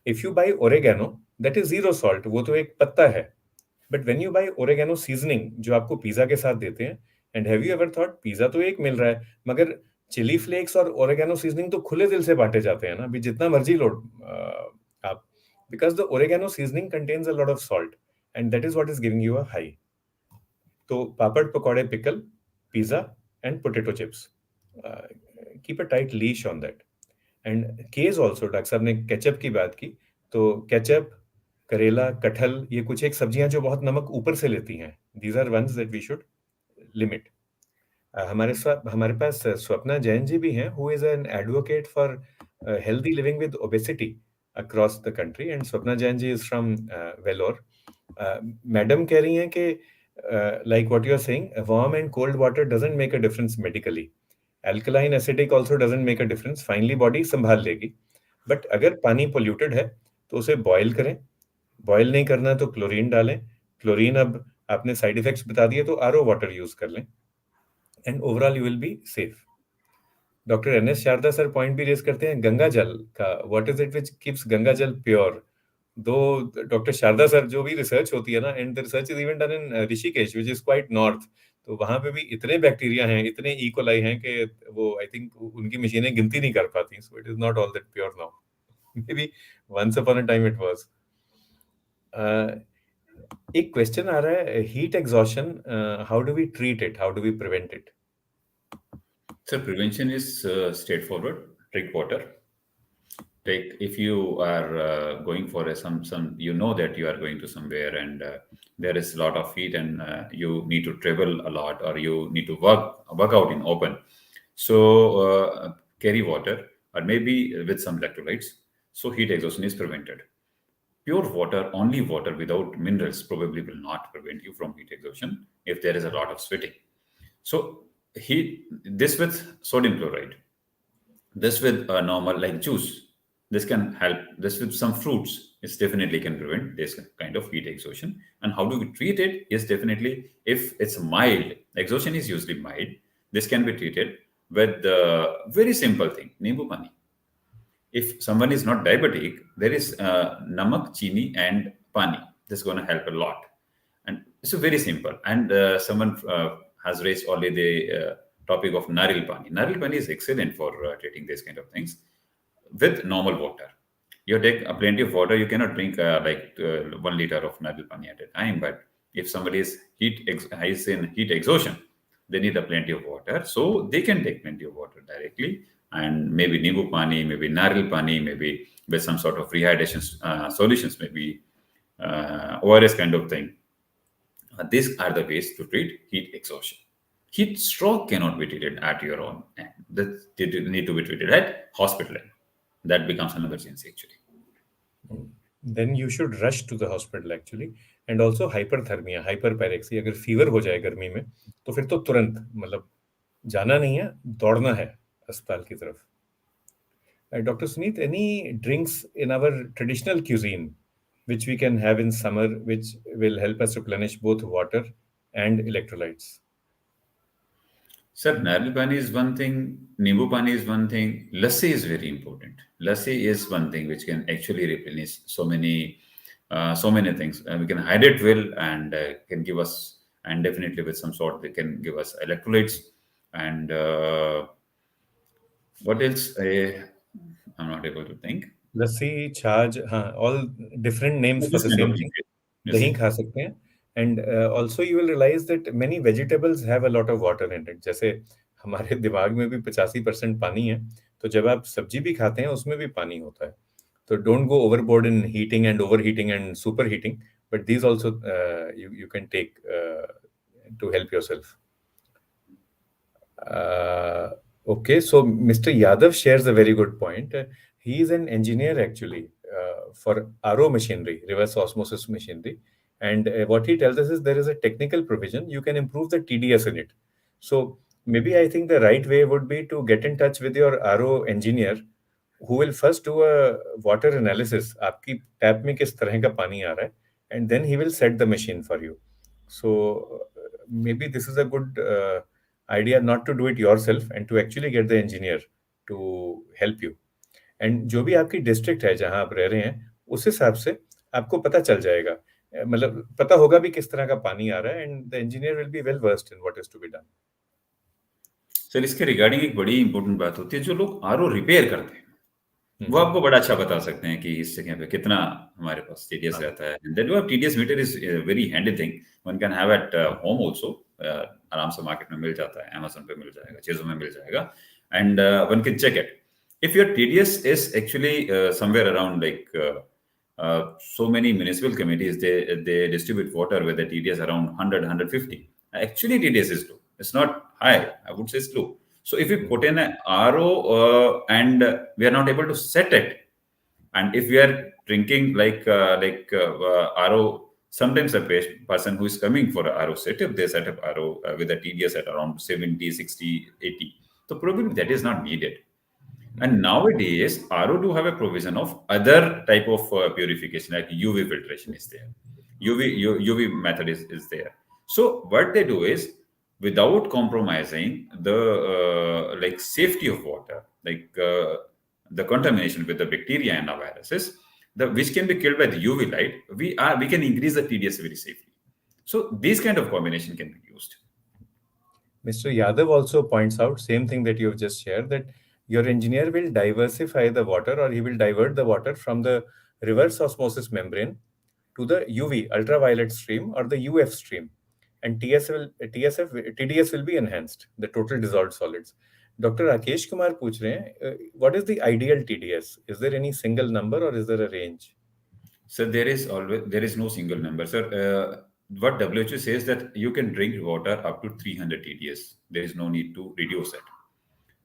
If you buy oregano, that is zero salt, वो तो एक पत्ता है. But when you buy oregano seasoning, जो आपको pizza के साथ देते हैं, and have you ever thought pizza तो एक मिल रहा है, मगर चिली फ्लेक्स और ओरेगानो सीजनिंग तो खुले दिल से बांटे जाते हैं ना, अभी जितना मर्जी लो आप, because the oregano seasoning contains a lot of salt, and that is what is giving you a high. तो papad, pakode, pickle, pizza and potato chips, keep a tight leash on that. And cakes also, doctor साहब ने ketchup की बात की, तो ketchup, करेला, कटहल, ये कुछ एक सब्जियां जो बहुत नमक ऊपर से लेती हैं, these are ones that we should limit. हमारे पास स्वप्ना जैन जी भी हैं, who is an advocate for healthy living with obesity across the country, and Swapna Jain ji is from Vellore. Madam कह रही हैं कि like what you are saying, warm and cold water doesn't make a difference medically. Alkaline acidic also doesn't make a difference, finally body संभाल लेगी. But अगर पानी polluted है तो उसे बॉयल करें. बॉयल नहीं करना तो क्लोरीन डालें. क्लोरीन, अब आपने साइड इफेक्ट्स बता दिए, तो आरओ वाटर यूज कर लें, and overall you will be safe. Doctor N S Sharda sir point भी रेज करते हैं गंगा जल का, what is it which keeps Gangajal pure. दो डॉक्टर शारदा सर, जो भी रिसर्च होती है ना, and the research is even done in Rishikesh which is quite north, तो वहां पे भी इतने बैक्टीरिया हैं, इतने इकोलाई हैं कि वो आई थिंक उनकी मशीनें गिनती नहीं कर पाती. So it is not all that pure now. Maybe once upon a time it was. एक क्वेश्चन आ रहा है, heat exhaustion, how do we treat it, how do we prevent it? So prevention is straightforward. Drink water. Take if you are going for some you know that you are going to somewhere and there is a lot of heat and you need to travel a lot or you need to work out in open. So carry water or maybe with some electrolytes. So heat exhaustion is prevented. Pure water, only water without minerals, probably will not prevent you from heat exhaustion if there is a lot of sweating. So heat this with sodium chloride, this with a normal like juice. This can help. This with some fruits, it definitely can prevent this kind of heat exhaustion. And how do we treat it? Yes, definitely. If it's mild, exhaustion is usually mild. This can be treated with the very simple thing, nimbu pani. If someone is not diabetic, there is namak, chini, and pani. This is going to help a lot. And it's very simple. And someone has raised already the topic of naril pani. Naril pani is excellent for treating these kind of things with normal water. You take a plenty of water. You cannot drink 1 liter of naril pani at a time. But if somebody is is in heat exhaustion, they need a plenty of water. So they can take plenty of water directly. And maybe nimbu pani, maybe naril pani, maybe with some sort of rehydration solutions, maybe ORS kind of thing. These are the ways to treat heat exhaustion. Heat stroke cannot be treated at your own end. That need to be treated at hospital end. That becomes an emergency actually. Then you should rush to the hospital actually. And also hyperthermia, hyperpyrexia, अगर fever हो जाए गर्मी में तो फिर तो तुरंत, मतलब जाना नहीं है, दौड़ना है अस्पताल की तरफ. Dr. Sunit, any drinks in our traditional cuisine which we can have in summer which will help us replenish both water and electrolytes? Sir, naril pani is one thing, nimbu pani is one thing, lassi is very important. Lassi is one thing which can actually replenish so many things. We can hydrate well and can give us, and definitely with some sort, they can give us electrolytes. And what else? I'm not able to think. Lassi, छाछ, हाँ, all different names for This the kind same of thing. thing. Yes. दही खा सकते हैं. And also you will realize that many vegetables have a lot of water in it. जैसे हमारे दिमाग में भी 85% पानी है, तो जब आप सब्जी भी खाते हैं उसमें भी पानी होता है. So don't go overboard in heating and overheating and superheating, but these also you can take to help yourself. Uh, okay, so Mr. Yadav shares a very good point. He is an engineer actually for RO machinery, reverse osmosis machinery. And what he tells us is there is a technical provision. You can improve the TDS in it. So maybe I think the right way would be to get in touch with your RO engineer who will first do a water analysis. आपकी tap में किस तरह का पानी आ रहा है, and then he will set the machine for you. So maybe this is a good idea not to do it yourself and to actually get the engineer to help you. And जो भी आपकी district है जहां आप रह रहे हैं, उस हिसाब से आपको पता चल जाएगा, मतलब पता होगा भी किस तरह का पानी आ रहा है, and the engineer will be well versed in what is to be done. Sir इसके रिगार्डिंग एक बड़ी इंपॉर्टेंट बात होती है, जो लोग आरओ रिपेयर करते हैं वो आपको बड़ा अच्छा बता सकते हैं कि इस जगह पे कितना हमारे पास टीडीएस रहता है. That do have TDS meter is very handy thing. One can have at home also. आराम से मार्केट में मिल जाता है, Amazon पे मिल जाएगा, चीजों में मिल जाएगा. And one can check it. If your TDS is actually somewhere around like so many municipal committees, they distribute water with the TDS around 100, 150. Actually, TDS is low. It's not high. I would say it's low. So if we put in an RO and we are not able to set it, and if we are drinking RO, sometimes a person who is coming for a RO setup, they set up RO with a TDS at around 70, 60, 80. So probably that is not needed. And nowadays, RO do have a provision of other type of purification, like UV filtration is there. UV method is there. So what they do is, without compromising the safety of water, the contamination with the bacteria and the viruses, which can be killed by the UV light, we can increase the TDS very safely. So these kind of combination can be used. Mr. Yadav also points out same thing that you have just shared, that your engineer will diversify the water, or he will divert the water from the reverse osmosis membrane to the UV ultraviolet stream or the UF stream, and TDS will be enhanced, the total dissolved solids. Dr. Rakesh Kumar पूछ रहे हैं, what is the ideal TDS? Is there any single number or is there a range? So there is no single number, sir. What WHO says that you can drink water up to 300 TDS. There is no need to reduce it.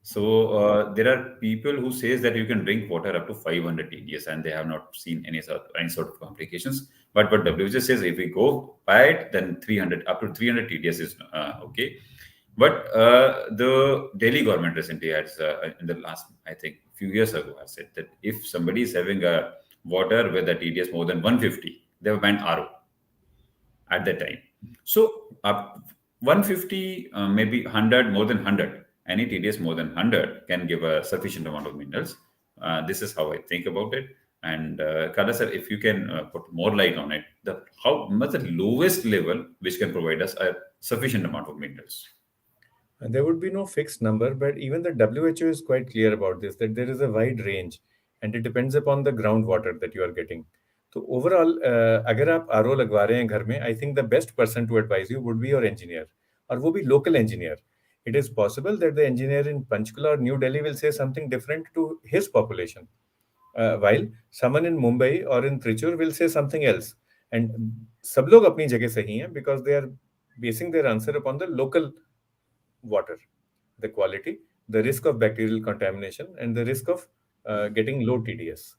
So there are people who says that you can drink water up to 500 TDS and they have not seen any sort of complications. But what WHO says, if we go by it, then 300 up to 300 TDS is okay. But the Delhi government recently has, in the last, I think, few years ago, has said that if somebody is having a water with a TDS more than 150, they have banned RO at that time. So up 150, maybe 100, more than 100, any TDS more than 100 can give a sufficient amount of minerals. This is how I think about it. And Kala sir, if you can put more light on it, how much the lowest level which can provide us a sufficient amount of minerals. There would be no fixed number, but even the WHO is quite clear about this, that there is a wide range and it depends upon the groundwater that you are getting. So overall, अगर आप RO लगवा रहे हैं घर में, I think the best person to advise you would be your engineer, और वो भी local engineer. It is possible that the engineer in Panchkula or New Delhi will say something different to his population, while someone in Mumbai or in Trichur will say something else. And सब लोग अपनी जगह सही हैं because they are basing their answer upon the local water, the quality, the risk of bacterial contamination, and the risk of getting low TDS.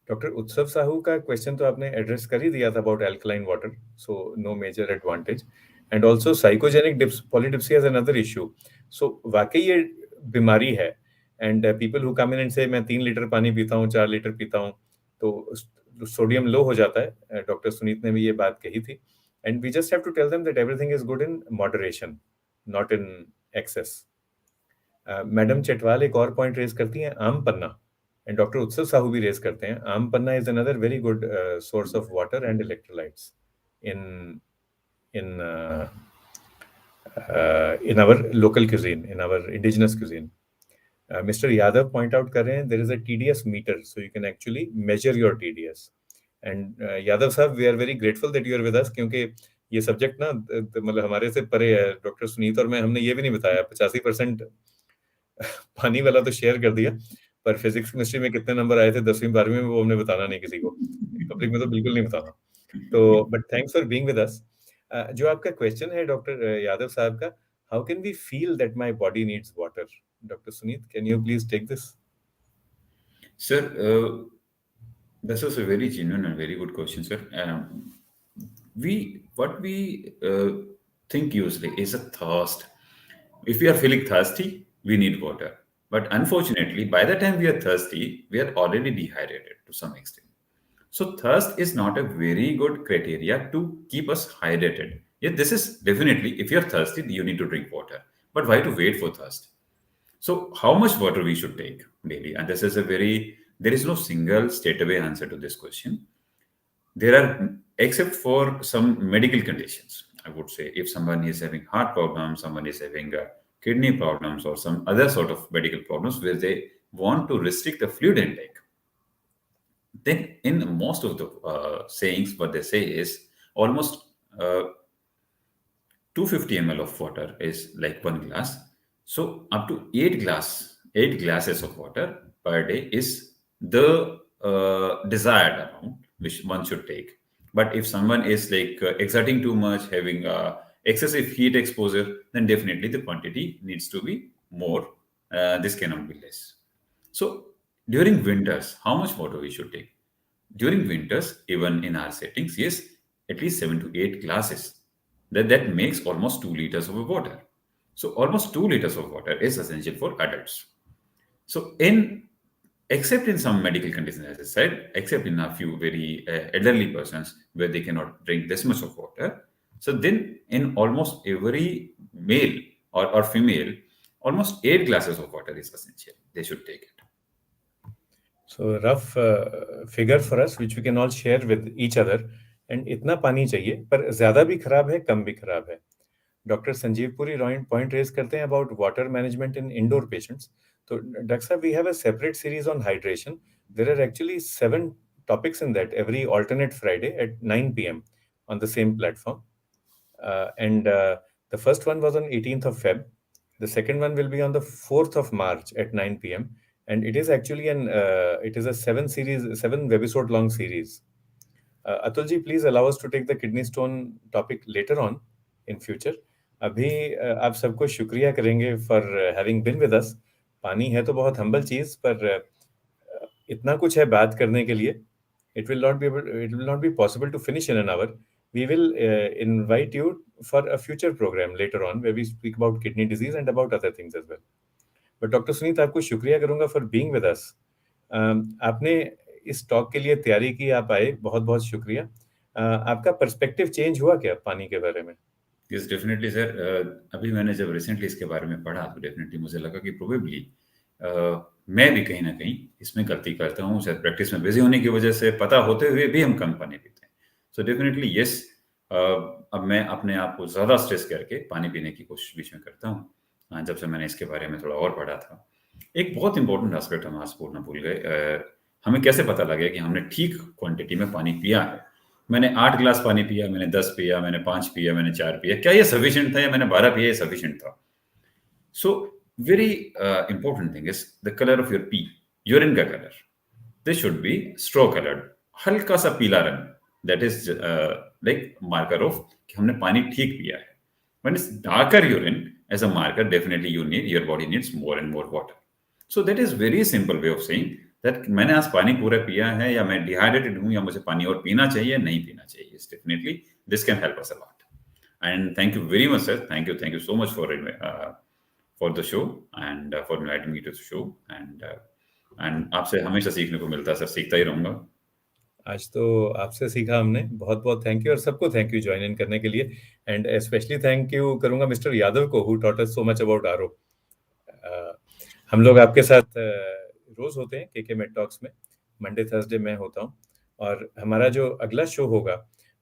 Doctor उत्सव साहू का question तो आपने एड्रेस कर ही दिया था about alkaline water, so no major advantage, and also psychogenic polydipsia as another issue. So वाकई ये बीमारी है, and people who come in and say मैं 3 लीटर पानी पीता हूँ, 4 लीटर पीता हूँ, तो सोडियम लो हो जाता है. डॉक्टर सुनीत ने भी ये बात कही थी, and we just have to tell them that everything is good in moderation, not in excess. Madam Chatwal एक और पॉइंट रेज करती हैं, aam panna, and Dr. Utsav Sahu भी रेज करते हैं. आम पन्ना is another very good source of water and electrolytes in our local cuisine, in our indigenous cuisine. Mr. Yadav point out कर रहे हैं, there is a TDS meter, so you can actually measure your TDS. And Yadav साहब, we are very grateful that you are with us, क्योंकि ये subject ना मतलब हमारे से परे है. डॉक्टर सुनीत और मैं, हमने ये भी नहीं बताया, 85% पानी वाला तो शेयर कर दिया, पर फिजिक्स केमिस्ट्री में कितने नंबर आए थे 10वीं 12वीं में, वो हमने बताना नहीं किसी को, पब्लिक में तो बिल्कुल नहीं बताना. तो but thanks for being with us. जो आपका क्वेश्चन है डॉक्टर यादव साहब का, how can we feel that my body needs water? Doctor Sunit, can you please take this? Sir, this was a very genuine and very good question, sir. What we think usually is a thirst. If we are feeling thirsty, we need water. But unfortunately, by the time we are thirsty, we are already dehydrated to some extent. So thirst is not a very good criteria to keep us hydrated. Yeah, this is definitely, if you're thirsty, you need to drink water. But why to wait for thirst? So how much water we should take daily? And this is there is no single straight away answer to this question. There are, except for some medical conditions, I would say, if someone is having heart problems, someone is having kidney problems, or some other sort of medical problems where they want to restrict the fluid intake, then in most of the sayings, what they say is almost 250 ml of water is like 1 glass. So up to 8 glasses of water per day is the desired amount which one should take. But if someone is like exerting too much, having excessive heat exposure, then definitely the quantity needs to be more. This cannot be less. So during winters, how much water we should take? During winters, even in our settings, yes, at least 7 to 8 glasses. That makes almost 2 liters of water. So almost 2 liters of water is essential for adults. So in except in some medical conditions, as I said, except in a few very elderly persons where they cannot drink this much of water. So then in almost every male or female, almost 8 glasses of water is essential. They should take it. So rough figure for us which we can all share with each other. And इतना पानी चाहिए, पर ज़्यादा भी खराब है, कम भी खराब है. Doctor Sanjeev Puri point raise करते हैं about water management in indoor patients. तो डॉक्टर साहब, we have a separate series on hydration. There are actually 7 topics in that every alternate Friday at 9 p.m. on the same platform. And the first one was on 18th of Feb. The second one will be on the 4th of March at 9 p.m. And it is actually it is a 7 webisode long series. Atul ji, please allow us to take the kidney stone topic later on in future. अभी आप सबको शुक्रिया करेंगे for having been with us. पानी है तो बहुत humble चीज, पर इतना कुछ है बात करने के लिए. It will not be possible to finish in an hour. We will invite you for a future program later on where we speak about kidney disease and about other things as well. But Dr. Sunit, आपको शुक्रिया करूंगा for being with us. आपने इस talk के लिए तैयारी की, आप आए, बहुत बहुत शुक्रिया. आपका पर्सपेक्टिव चेंज हुआ क्या पानी के बारे में? Yes definitely sir. अभी मैंने जब रिसेंटली इसके बारे में पढ़ा तो डेफिनेटली मुझे लगा कि प्रोबेबली मैं भी कहीं ना कहीं इसमें गलती करता हूँ. शायद प्रैक्टिस में बिजी होने की वजह से, पता होते हुए भी हम कम पानी पीते हैं. सो डेफिनेटली यस, अब मैं अपने आप को ज़्यादा स्ट्रेस करके पानी पीने की कोशिश बीच में करता हूँ. जब से मैंने इसके बारे में थोड़ा और पढ़ा था, एक बहुत इंपॉर्टेंट एस्पेक्ट हम आज बोलना भूल गए. हमें कैसे पता लगे कि हमने ठीक क्वांटिटी में पानी पिया है? मैंने 8 गिलास पानी पिया, मैंने 10 पिया, मैंने 5 पिया, मैंने 4 पिया, क्या ये सफिशिएंट था, या मैंने 12 पिया, ये सफिशिएंट था? So very important thing is the colour of your pee, urine का colour. This should be straw coloured, हल्का सा पीला रंग. That is like marker of कि हमने पानी ठीक पिया है. When it's darker urine as a marker, definitely your body needs more and more water. So that is very simple way of saying that मैंने आज पानी पूरा पिया है, या मैं डिहाइड्रेटेड हूँ, या मुझे पानी और पीना चाहिए, नहीं पीना चाहिए. Definitely this can help us a lot. And thank you very much sir. Thank you so much for the show and for inviting me to the show. And आपसे हमेशा सीखने को मिलता है सर, सीखता ही रहूंगा. आज तो आपसे सीखा हमने. बहुत बहुत थैंक यू, और सबको थैंक यू ज्वाइन इन करने के लिए. एंड स्पेशली थैंक यू करूंगा मिस्टर यादव को, who taught us so much about RO. हम लोग आपके साथ रोज होते हैं के मेट टॉक्स में. मंडे थर्सडे मैं होता हूँ, और हमारा जो अगला शो होगा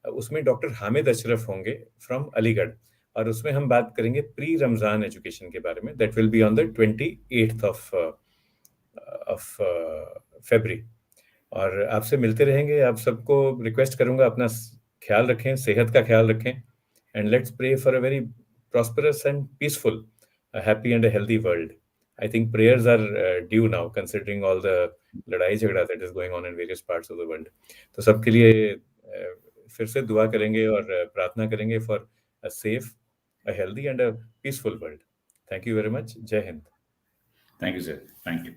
उसमें डॉक्टर हामिद अशरफ होंगे फ्रॉम अलीगढ़, और उसमें हम बात करेंगे प्री रमजान एजुकेशन के बारे में. That will be on the 28th of February. और आपसे मिलते रहेंगे. आप सबको रिक्वेस्ट करूंगा, अपना ख्याल रखें, सेहत का ख्याल रखें. And let's pray for a very prosperous and peaceful, a happy and a healthy world. I think prayers are due now, considering all the लड़ाई झगड़ा that is going on in various parts of the world. तो सबके लिए फिर से दुआ करेंगे और प्रार्थना करेंगे for a safe, a healthy and a peaceful world. Thank you very much. जय Hind. Thank you sir. Thank you.